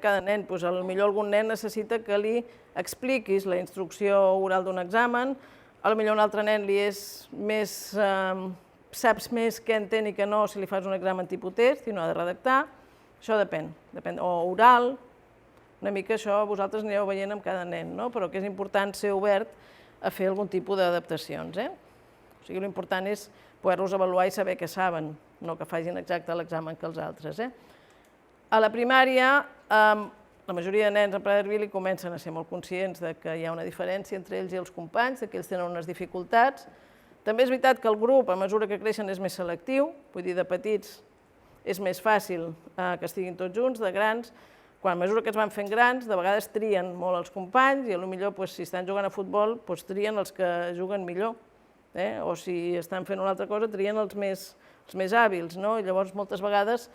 potser algun nen necessita que li expliquis la instrucció oral d'un examen, potser un altre nen li és més, saps més què entén i què no si li fas un examen tipus test i no ha de redactar, això depèn, o oral, una mica això vosaltres anireu veient amb cada nen, però que és important ser obert a fer algun tipus d'adaptacions. O sigui, l'important és poder-los avaluar i saber què saben, no que facin exacte l'examen que els altres. A la primària, la majoria de nens en Prader-Willi comencen a ser molt conscients que hi ha una diferència entre ells i els companys, que ells tenen unes dificultats. També és veritat que el grup, a mesura que creixen, és més selectiu, vull dir, de petits és més fàcil que estiguin tots junts, de grans, quan a mesura que es van fent grans, de vegades trien molt els companys i potser si estan jugant a futbol trien els que juguen millor, o si estan fent una altra cosa trien els més hàbils, i llavors moltes vegades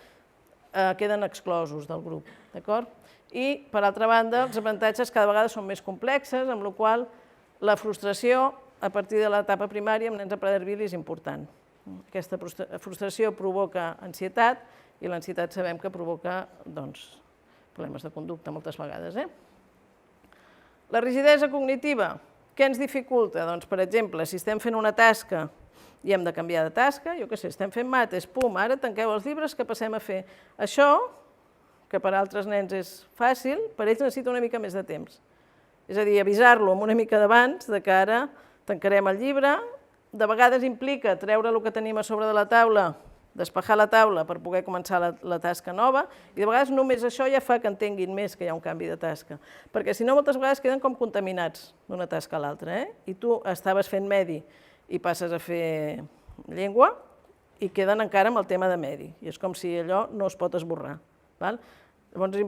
queden exclosos del grup, d'acord? I, per altra banda, els aprenentatges cada vegada són més complexes, amb la qual cosa la frustració a partir de l'etapa primària amb nens amb Prader-Willi és important. Aquesta frustració provoca ansietat i l'ansietat sabem que provoca problemes de conducta moltes vegades. La rigidesa cognitiva, què ens dificulta? Doncs, per exemple, si estem fent una tasca i hem de canviar de tasca, jo què sé, estem fent mates, pum, ara tanqueu els llibres que passem a fer. Això, que per altres nens és fàcil, per ells necessita una mica més de temps. És a dir, avisar-lo amb una mica d'abans que ara tancarem el llibre, de vegades implica treure el que tenim a sobre de la taula, despejar la taula per poder començar la tasca nova, i de vegades només això ja fa que entenguin més que hi ha un canvi de tasca, perquè si no moltes vegades queden com contaminats d'una tasca a l'altra, i tu estaves fent medi i passes a fer llengua i queden encara amb el tema de medi, i és com si allò no es pot esborrar. Llavors,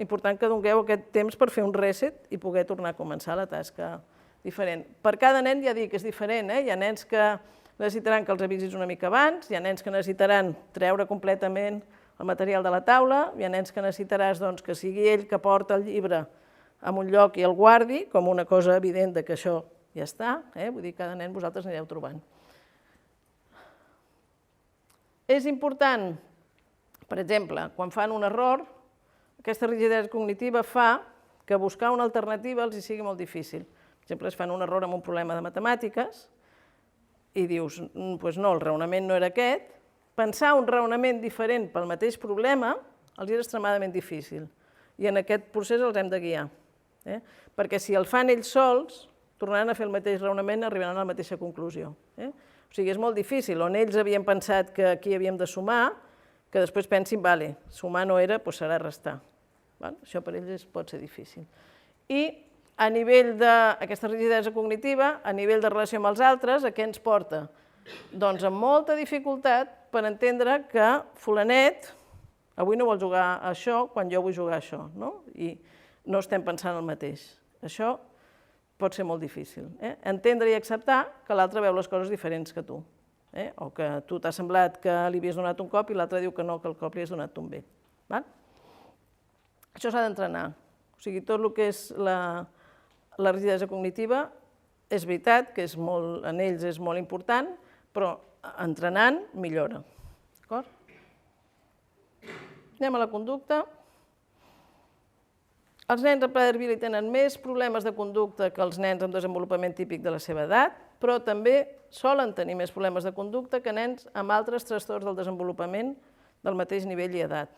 important que dongueu aquest temps per fer un reset i poder tornar a començar la tasca diferent. Per cada nen ja dic que és diferent, hi ha nens que necessitaran que els avisis una mica abans, hi ha nens que necessitaran treure completament el material de la taula, hi ha nens que necessitaràs que sigui ell que porta el llibre a un lloc i el guardi, com una cosa evident que això ja està, vull dir, cada nen vosaltres anireu trobant. És important, per exemple, quan fan un error, aquesta rigidesa cognitiva fa que buscar una alternativa els sigui molt difícil. Per exemple, es fan un error amb un problema de matemàtiques, i dius, doncs no, el raonament no era aquest, pensar un raonament diferent pel mateix problema els és extremadament difícil, i en aquest procés els hem de guiar, perquè si el fan ells sols, tornaran a fer el mateix raonament, arribaran a la mateixa conclusió. O sigui, és molt difícil, on ells havien pensat que aquí havíem de sumar, que després pensin, vale, sumar no era, doncs serà restar. Això per ells pot ser difícil. I a nivell d'aquesta rigidesa cognitiva, a nivell de relació amb els altres, a què ens porta? Doncs amb molta dificultat per entendre que fulanet avui no vol jugar a això quan jo vull jugar a això, i no estem pensant el mateix. Això pot ser molt difícil. Entendre i acceptar que l'altre veu les coses diferents que tu, o que a tu t'ha semblat que li havies donat un cop i l'altre diu que no, que el cop li has donat un bé. Això s'ha d'entrenar. O sigui, tot el que és la rigidesa cognitiva és veritat que en ells és molt important, però entrenant millora. Anem a la conducta. Els nens amb Prader-Willi tenen més problemes de conducta que els nens amb desenvolupament típic de la seva edat, però també solen tenir més problemes de conducta que nens amb altres trastorns del desenvolupament del mateix nivell i edat.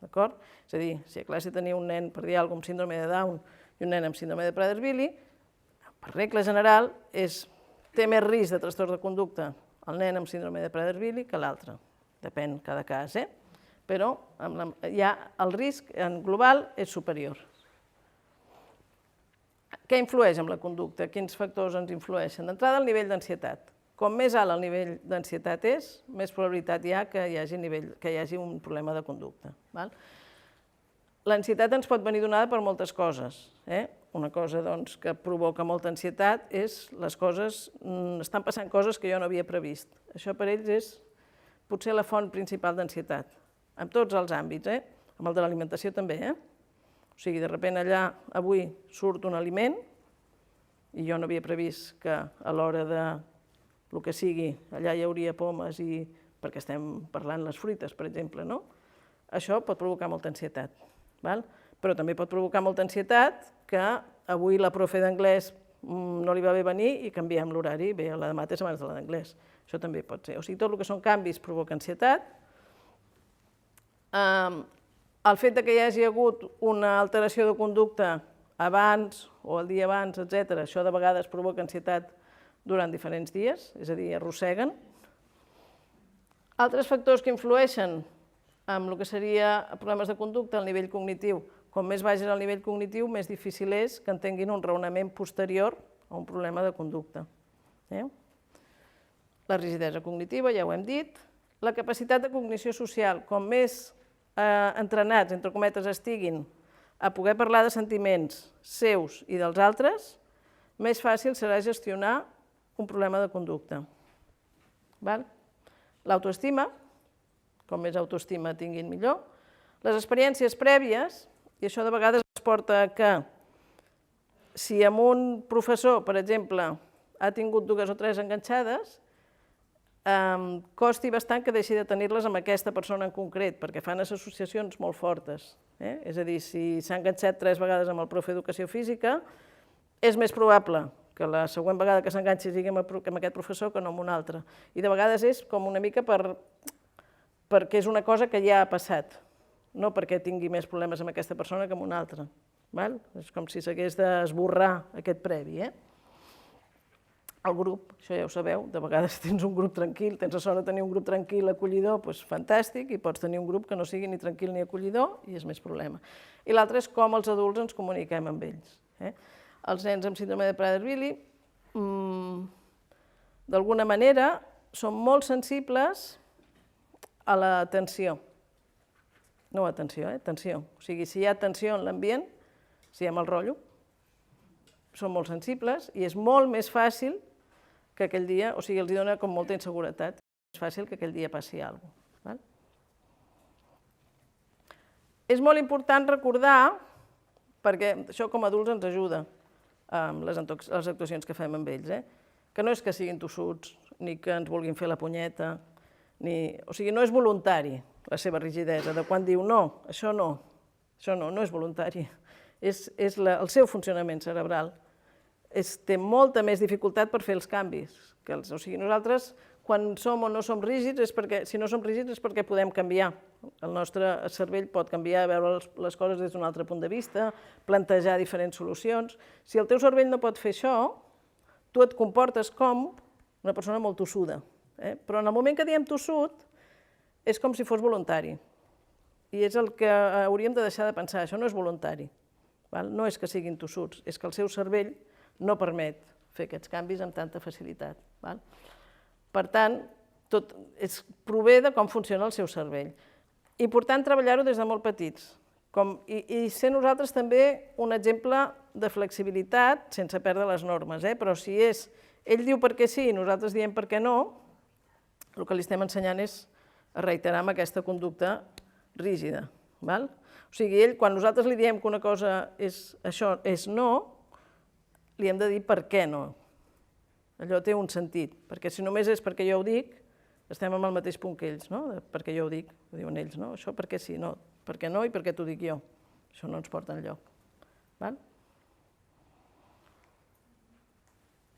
d'acord? És a dir, si a classe tenia un nen, per dir alguna cosa, amb síndrome de Down i un nen amb síndrome de Prader-Willi, per regla general, té més risc de trastorn de conducta el nen amb síndrome de Prader-Willi que l'altre. Depèn cada cas, però ja el risc en global és superior. Què influeix en la conducta? Quins factors ens influeixen? D'entrada, el nivell d'ansietat. Com més alt el nivell d'ansietat és, més probabilitat hi ha que hi hagi un problema de conducta. L'ansietat ens pot venir donada per moltes coses. Una cosa que provoca molta ansietat és estan passant coses que jo no havia previst. Això per ells és potser la font principal d'ansietat, en tots els àmbits, amb el de l'alimentació també. O sigui, de sobte allà avui surt un aliment i jo no havia previst que a l'hora de el que sigui, allà hi hauria pomes perquè estem parlant les fruites, per exemple, no? Això pot provocar molta ansietat, però també pot provocar molta ansietat que avui la profe d'anglès no li va bé venir i canviem l'horari, bé, la de mates abans de la d'anglès. Això també pot ser. O sigui, tot el que són canvis provoca ansietat. El fet que hi hagi hagut una alteració de conducta abans o el dia abans, etc., això de vegades provoca ansietat durant diferents dies, és a dir, arrosseguen. Altres factors que influeixen en el que seria problemes de conducta al nivell cognitiu. Com més baix és el nivell cognitiu, més difícil és que entenguin un raonament posterior a un problema de conducta. La rigidesa cognitiva, ja ho hem dit. La capacitat de cognició social, com més entrenats, entre cometes, estiguin a poder parlar de sentiments seus i dels altres, més fàcil serà gestionar un problema de conducta. L'autoestima, com més autoestima tinguin millor. Les experiències prèvies, i això de vegades es porta que si amb un professor, per exemple, ha tingut 2 o 3 enganxades, costi bastant que deixi de tenir-les amb aquesta persona en concret, perquè fan associacions molt fortes. És a dir, si s'ha enganxat 3 vegades amb el profe d'educació física, és més probable que la següent vegada que s'enganxi sigui amb aquest professor que no amb un altre. I de vegades és com una mica perquè és una cosa que ja ha passat, no perquè tingui més problemes amb aquesta persona que amb una altra. És com si s'hagués d'esborrar aquest previ. El grup, això ja ho sabeu, de vegades tens un grup tranquil, tens la sort de tenir un grup tranquil, acollidor, doncs fantàstic, i pots tenir un grup que no sigui ni tranquil ni acollidor, i és més problema. I l'altre és com els adults ens comuniquem amb ells. Els nens amb síndrome de Prader-Willi, d'alguna manera, són molt sensibles a la tensió. No a tensió, tensió. O sigui, si hi ha tensió en l'ambient, si hi ha mal rotllo, són molt sensibles i és molt més fàcil que aquell dia, o sigui, els dona com molta inseguretat, és fàcil que aquell dia passi alguna cosa. És molt important recordar, perquè això com a adults ens ajuda amb les actuacions que fem amb ells, que no és que siguin tossuts, ni que ens vulguin fer la punyeta, o sigui, no és voluntari la seva rigidesa, de quan diu no, això no és voluntari, és el seu funcionament cerebral. Té molta més dificultat per fer els canvis. O sigui, nosaltres, quan som o no som rígids, si no som rígids és perquè podem canviar. El nostre cervell pot canviar, veure les coses des d'un altre punt de vista, plantejar diferents solucions. Si el teu cervell no pot fer això, tu et comportes com una persona molt tossuda. Però en el moment que diem tossut, és com si fos voluntari. I és el que hauríem de deixar de pensar, això no és voluntari. No és que siguin tossuts, és que el seu cervell no permet fer aquests canvis amb tanta facilitat. Per tant, tot prové de com funciona el seu cervell. Important treballar-ho des de molt petits i ser nosaltres també un exemple de flexibilitat sense perdre les normes, però si ell diu per què sí i nosaltres diem per què no, el que li estem ensenyant és a reiterar amb aquesta conducta rígida. O sigui, quan nosaltres li diem que una cosa això és no, li hem de dir per què no. Allò té un sentit, perquè si només és perquè jo ho dic, estem en el mateix punt que ells, perquè jo ho dic, ho diuen ells, això per què sí, no, per què no i per què t'ho dic jo. Això no ens porta enlloc.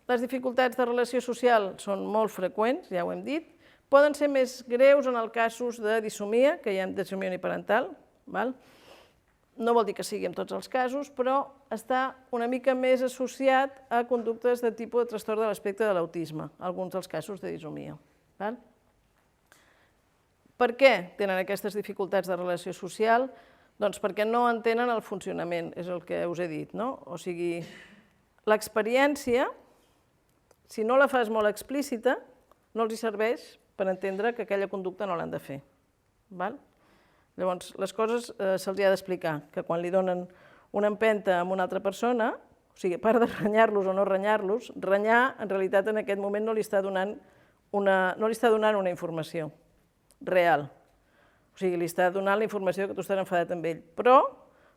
Les dificultats de relació social són molt freqüents, ja ho hem dit, poden ser més greus en els casos de disomia, que hi ha disomia uniparental, No vol dir que sigui en tots els casos, però està una mica més associat a conductes de tipus de trastorn de l'espectre de l'autisme, alguns dels casos de disomia. Per què tenen aquestes dificultats de relació social? Doncs perquè no entenen el funcionament, és el que us he dit, no? O sigui, l'experiència, si no la fas molt explícita, no els serveix per entendre que aquella conducta no l'han de fer. Llavors, les coses se'ls ha d'explicar, que quan li donen una empenta a una altra persona, o sigui, a part de renyar-los o no renyar-los, renyar en realitat en aquest moment no li està donant una informació real. O sigui, li està donant la informació que tu estàs enfadat amb ell. Però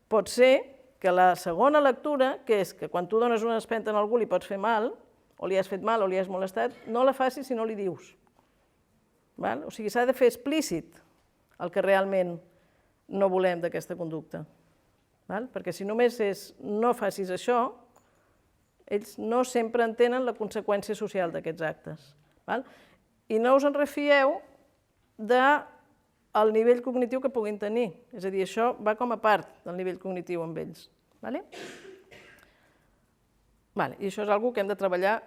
pot ser que la segona lectura, que és que quan tu dones una empenta a algú li pots fer mal, o li has fet mal o li has molestat, no la facis si no li dius. O sigui, s'ha de fer explícit el que realment no volem d'aquesta conducta. Perquè si només és no facis això, ells no sempre entenen la conseqüència social d'aquests actes. I no us en refieu del nivell cognitiu que puguin tenir. És a dir, això va com a part del nivell cognitiu amb ells. I això és una cosa que hem de treballar.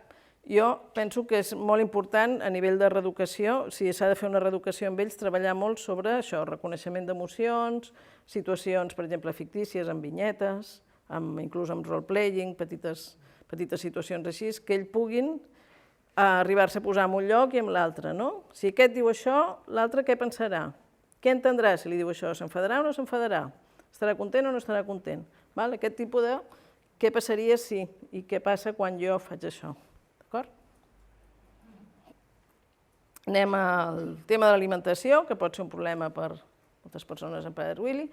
Jo penso que és molt important a nivell de reeducació, si s'ha de fer una reeducació amb ells, treballar molt sobre això, reconeixement d'emocions, situacions, per exemple, fictícies, amb vinyetes, inclús amb role-playing, petites situacions així, que ells puguin arribar-se a posar en un lloc i en l'altre. Si aquest diu això, l'altre què pensarà? Què entendrà si li diu això? S'enfadarà o no s'enfadarà? Estarà content o no estarà content? Aquest tipus de què passaria si i què passa quan jo faig això. Anem al tema de l'alimentació, que pot ser un problema per moltes persones amb Prader-Willi.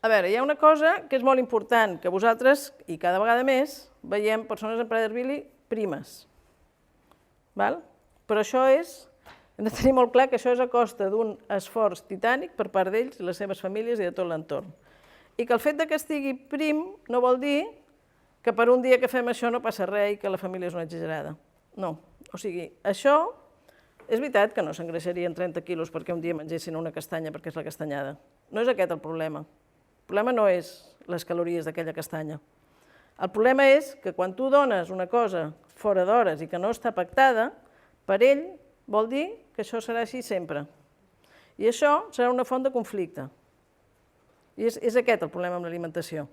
A veure, hi ha una cosa que és molt important, que vosaltres, i cada vegada més, veiem persones amb Prader-Willi primes. Però això hem de tenir molt clar que això és a costa d'un esforç titànic per part d'ells i les seves famílies i de tot l'entorn. I que el fet que estigui prim no vol dir que per un dia que fem això no passa res i que la família és una exagerada. No. O sigui, això és veritat que no s'engreixarien 30 quilos perquè un dia mengessin una castanya perquè és la castanyada. No és aquest el problema. El problema no és les calories d'aquella castanya. El problema és que quan tu dones una cosa fora d'hores i que no està pactada, per ell vol dir que això serà així sempre. I això serà una font de conflicte. I és aquest el problema amb l'alimentació.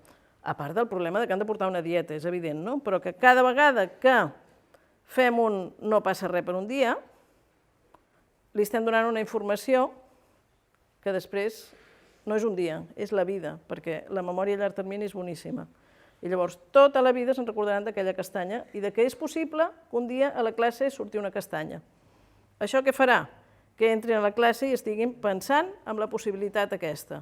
A part del problema que han de portar una dieta, és evident, no? Però que cada vegada que fem un no passa res per un dia, li estem donant una informació que després no és un dia, és la vida, perquè la memòria a llarg termini és boníssima. I llavors tota la vida se'n recordaran d'aquella castanya i que és possible que un dia a la classe surti una castanya. Això què farà? Que entrin a la classe i estiguin pensant en la possibilitat aquesta,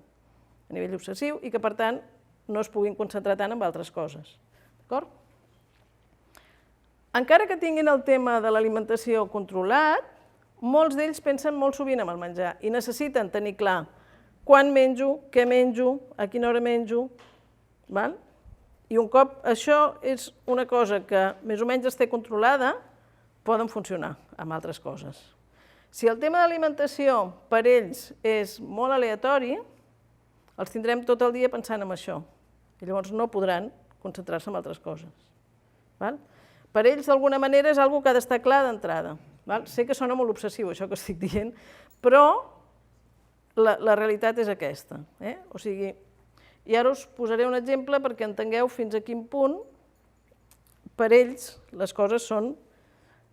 a nivell obsessiu, i que per tant no es puguin concentrar tant en altres coses. D'acord? Encara que tinguin el tema de l'alimentació controlat, molts d'ells pensen molt sovint en el menjar i necessiten tenir clar quan menjo, què menjo, a quina hora menjo. I un cop això és una cosa que més o menys esté controlada, poden funcionar amb altres coses. Si el tema d'alimentació per ells és molt aleatori, els tindrem tot el dia pensant en això i llavors no podran concentrar-se en altres coses. Per ells, d'alguna manera, és una cosa que ha d'estar clar d'entrada. Sé que sona molt obsessiu això que estic dient, però la realitat és aquesta. O sigui, i ara us posaré un exemple perquè entengueu fins a quin punt per ells les coses són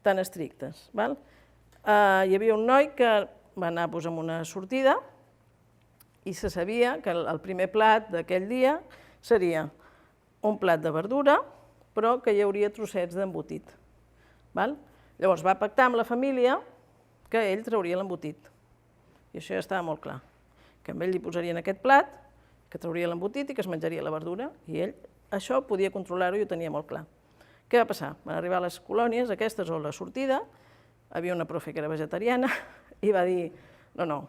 tan estrictes. Hi havia un noi que va anar a una sortida i se sabia que el primer plat d'aquell dia seria un plat de verdura, però que hi hauria trossets d'embotit. Llavors va pactar amb la família que ell trauria l'embotit. I això ja estava molt clar, que a ell li posarien aquest plat, que trauria l'embotit i que es menjaria la verdura, i ell això podia controlar-ho i ho tenia molt clar. Què va passar? Van arribar a les colònies aquestes o la sortida, havia una profe que era vegetariana i va dir no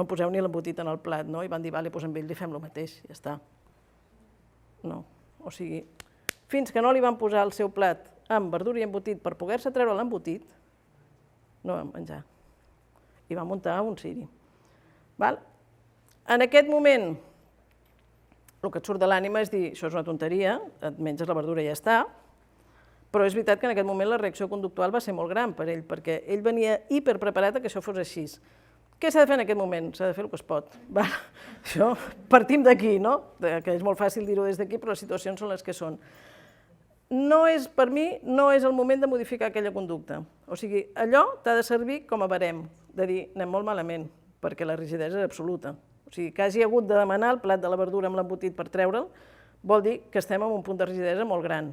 poseu ni l'embotit en el plat, i van dir, vale, doncs amb ell li fem el mateix, ja està. No, o sigui, fins que no li van posar el seu plat amb verdura i embotit per poder-se treure l'embotit, no van menjar. I va muntar un ciri. En aquest moment, el que et surt de l'ànima és dir, això és una tonteria, et menges la verdura i ja està, però és veritat que en aquest moment la reacció conductual va ser molt gran per ell, perquè ell venia hiperpreparat a que això fos així. Què s'ha de fer en aquest moment? S'ha de fer el que es pot. Això partim d'aquí, no? Que és molt fàcil dir-ho des d'aquí, però les situacions són les que són. Per mi, no és el moment de modificar aquella conducta. O sigui, allò t'ha de servir com a barem, de dir, anem molt malament, perquè la rigidesa és absoluta. O sigui, que hagi hagut de demanar el plat de la verdura amb l'embotit per treure'l, vol dir que estem en un punt de rigidesa molt gran.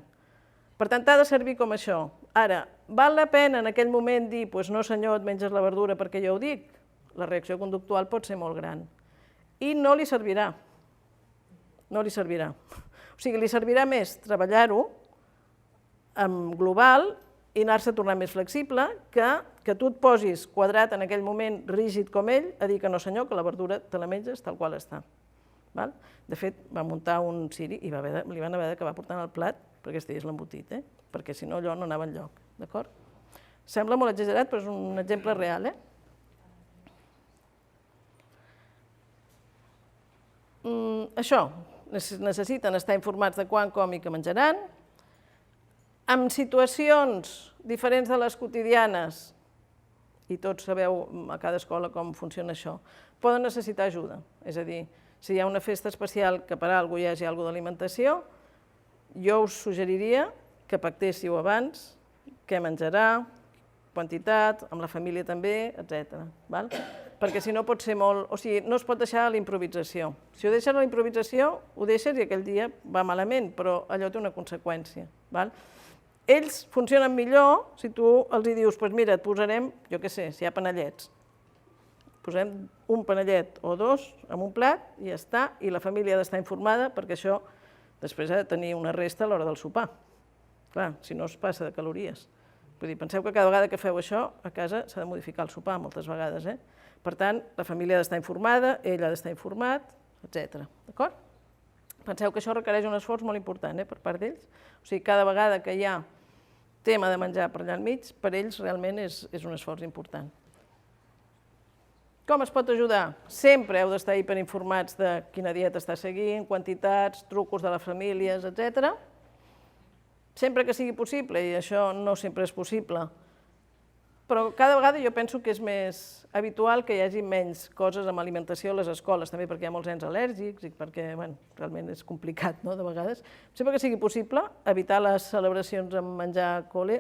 Per tant, t'ha de servir com això. Ara, val la pena en aquell moment dir, doncs no senyor, et menges la verdura perquè jo ho dic? La reacció conductual pot ser molt gran. I no li servirà. No li servirà. O sigui, li servirà més treballar-ho en global i anar-se tornant més flexible que tu et posis quadrat en aquell moment, rígid com ell, a dir que no senyor, que la verdura te la menges tal qual està. De fet, va muntar un ciri i li van haver d'acabar portant el plat perquè estigués l'embotit, perquè si no allò no anava enlloc. D'acord? Sembla molt exagerat, però és un exemple real. Això, necessiten estar informats de quan, com i què menjaran. En situacions diferents de les quotidianes, i tots sabeu a cada escola com funciona això, poden necessitar ajuda. És a dir, si hi ha una festa especial que per alguna cosa hi hagi alguna d'alimentació, jo us suggeriria que pactéssiu abans què menjarà, quantitat, amb la família també, etc. Perquè si no pot ser molt... O sigui, no es pot deixar a la improvisació. Si ho deixes a la improvisació, ho deixes i aquell dia va malament, però allò té una conseqüència. Ells funcionen millor si tu els dius, doncs mira, et posarem, jo què sé, si hi ha panellets, posem un panellet o dos en un plat i ja està, i la família ha d'estar informada perquè això després ha de tenir una resta a l'hora del sopar. Clar, si no es passa de calories. Vull dir, penseu que cada vegada que feu això, a casa s'ha de modificar el sopar moltes vegades. Per tant, la família ha d'estar informada, ell ha d'estar informat, etc. D'acord? Penseu que això requereix un esforç molt important per part d'ells. O sigui, cada vegada que hi ha tema de menjar per allà enmig, per ells realment és un esforç important. Com es pot ajudar? Sempre heu d'estar hiperinformats de quina dieta està seguint, quantitats, trucos de les famílies, etc. Sempre que sigui possible, i això no sempre és possible, però cada vegada jo penso que és més habitual que hi hagi menys coses amb alimentació a les escoles, també perquè hi ha molts nens al·lèrgics i perquè realment és complicat de vegades. Sempre que sigui possible, evitar les celebracions amb menjar a col·le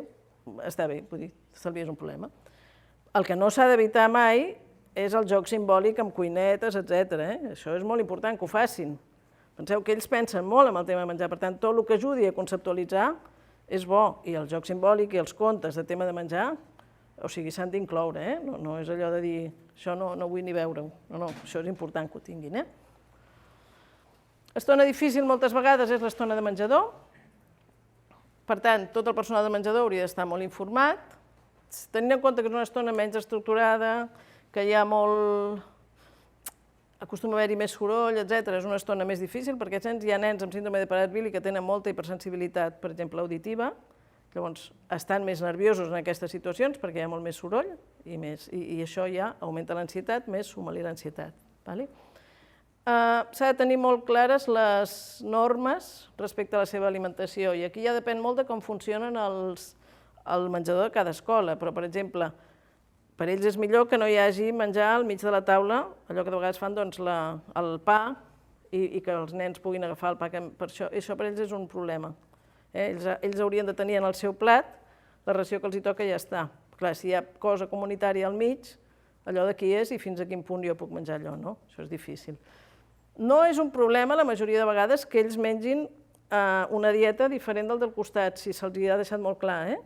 està bé, vull dir, s'estalvies un problema. El que no s'ha d'evitar mai és el joc simbòlic amb cuinetes, etc. Això és molt important que ho facin. Penseu que ells pensen molt en el tema de menjar, per tant, tot el que ajudi a conceptualitzar és bo, i el joc simbòlic i els contes de tema de menjar, o sigui, s'han d'incloure, no és allò de dir això no vull ni veure-ho, no, això és important que ho tinguin. Estona difícil moltes vegades és l'estona de menjador, per tant, tot el personal de menjador hauria d'estar molt informat, tenint en compte que és una estona menys estructurada, que hi ha molt... acostuma a haver-hi més soroll, etc. És una estona més difícil, perquè hi ha nens amb síndrome de Prader-Willi que tenen molta hipersensibilitat, per exemple, auditiva, llavors estan més nerviosos en aquestes situacions perquè hi ha molt més soroll i això ja augmenta l'ansietat, més suma-li l'ansietat. S'ha de tenir molt clares les normes respecte a la seva alimentació i aquí ja depèn molt de com funcionen el menjador de cada escola, però, per exemple, per ells és millor que no hi hagi menjar al mig de la taula, allò que de vegades fan el pa i que els nens puguin agafar el pa, això per ells és un problema. Ells haurien de tenir en el seu plat la ració que els hi toca i ja està. Clar, si hi ha cosa comunitària al mig, allò d'aquí és i fins a quin punt jo puc menjar allò, no? Això és difícil. No és un problema, la majoria de vegades, que ells mengin una dieta diferent del costat, si se'ls ha deixat molt clar.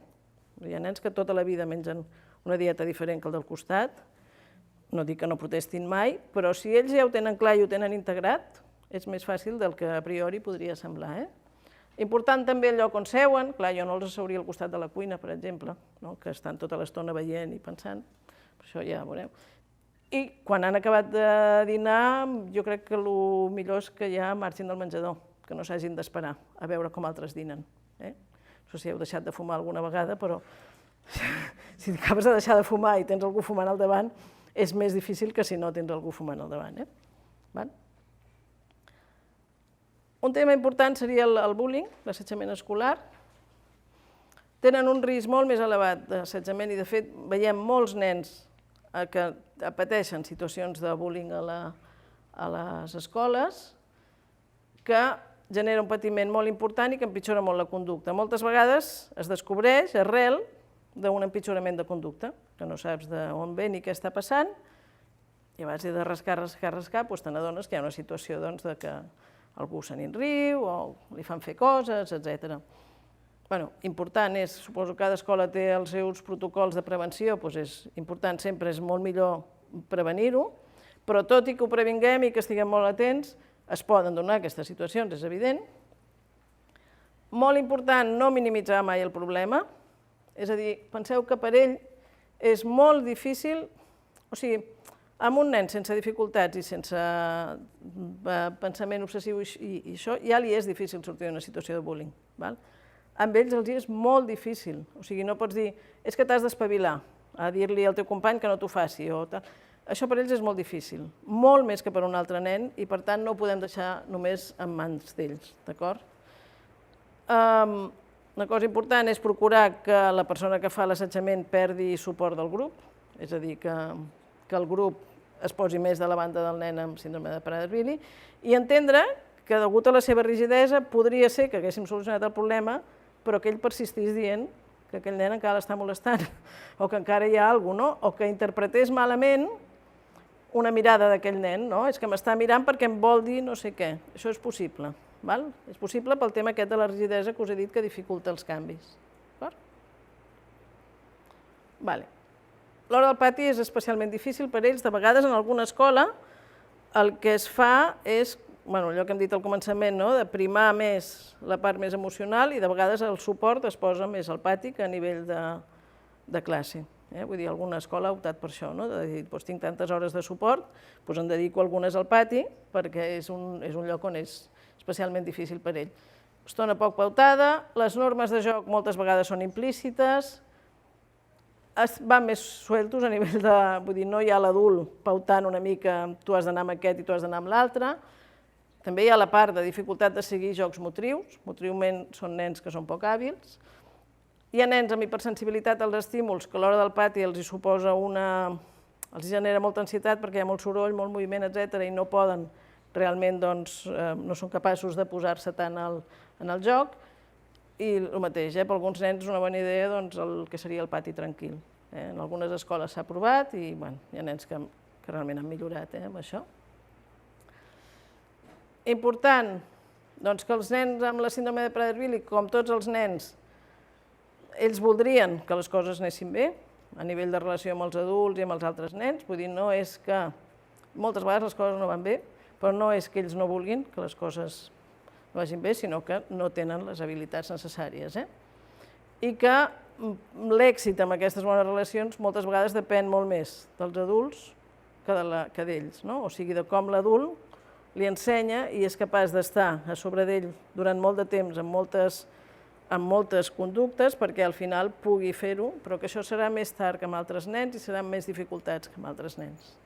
Hi ha nens que tota la vida mengen una dieta diferent que el del costat, no dic que no protestin mai, però si ells ja ho tenen clar i ho tenen integrat, és més fàcil del que a priori podria semblar. Important també el lloc on seuen, clar, jo no els asseuria al costat de la cuina, per exemple, que estan tota l'estona veient i pensant, això ja ho veureu. I quan han acabat de dinar, jo crec que el millor és que ja marxin del menjador, que no s'hagin d'esperar a veure com altres dinen. No sé si heu deixat de fumar alguna vegada, però si acabes de deixar de fumar i tens algú fumant al davant, és més difícil que si no tens algú fumant al davant. Un tema important seria el bullying, l'assetjament escolar. Tenen un risc molt més elevat d'assetjament i, de fet, veiem molts nens que pateixen situacions de bullying a les escoles, que genera un patiment molt important i que empitjora molt la conducta. Moltes vegades es descobreix arrel d'un empitjorament de conducta, que no saps d'on ve ni què està passant, i a base de rascar, doncs te n'adones que hi ha una situació de que algú se n'hi riu o li fan fer coses, etc. Important és, suposo que cada escola té els seus protocols de prevenció, doncs és important, sempre és molt millor prevenir-ho, però tot i que ho previnguem i que estiguem molt atents, es poden donar aquestes situacions, és evident. Molt important no minimitzar mai el problema, és a dir, penseu que per ell és molt difícil, o sigui, amb un nen sense dificultats i sense pensament obsessiu i això, ja li és difícil sortir d'una situació de bullying. Amb ells els és molt difícil, o sigui, no pots dir, és que t'has d'espavilar a dir-li al teu company que no t'ho faci, o tal. Això per ells és molt difícil, molt més que per un altre nen, i per tant no ho podem deixar només en mans d'ells, d'acord? Una cosa important és procurar que la persona que fa l'assetjament perdi suport del grup, és a dir, que el grup es posi més de la banda del nen amb síndrome de Prader-Willi, i entendre que, degut a la seva rigidesa, podria ser que haguéssim solucionat el problema, però que ell persistís dient que aquell nen encara l'està molestant, o que encara hi ha alguna cosa, o que interpretés malament una mirada d'aquell nen, no? És que m'està mirant perquè em vol dir no sé què. Això és possible. És possible pel tema aquest de la rigidesa que us he dit que dificulta els canvis. L'hora del pati és especialment difícil per ells. De vegades, en alguna escola, el que es fa és, allò que hem dit al començament, de primar més la part més emocional, i de vegades el suport es posa més al pati que a nivell de classe. Vull dir, alguna escola ha optat per això, de dir, tinc tantes hores de suport, en dedico algunes al pati, perquè és un lloc on és especialment difícil per ell. Estona poc pautada, les normes de joc moltes vegades són implícites, van més sueltos a nivell de... Vull dir, no hi ha l'adult pautant una mica, tu has d'anar amb aquest i tu has d'anar amb l'altre. També hi ha la part de dificultat de seguir jocs motrius, motriument són nens que són poc hàbils. Hi ha nens amb hipersensibilitat als estímuls que a l'hora del pati els suposa els genera molta ansietat perquè hi ha molt soroll, molt moviment, etc. i no poden realment, no són capaços de posar-se tant en el joc. I el mateix, per alguns nens és una bona idea el que seria el pati tranquil. En algunes escoles s'ha provat i hi ha nens que realment han millorat amb això. Important que els nens amb la síndrome de Prader-Willi, com tots els nens, ells voldrien que les coses anessin bé, a nivell de relació amb els adults i amb els altres nens. Vull dir, no és que moltes vegades les coses no van bé, però no és que ells no vulguin que les coses no vagin bé, sinó que no tenen les habilitats necessàries. I que l'èxit amb aquestes bones relacions moltes vegades depèn molt més dels adults que d'ells. O sigui, de com l'adult li ensenya i és capaç d'estar a sobre d'ell durant molt de temps amb moltes conductes perquè al final pugui fer-ho, però que això serà més tard que amb altres nens i seran més dificultats que amb altres nens.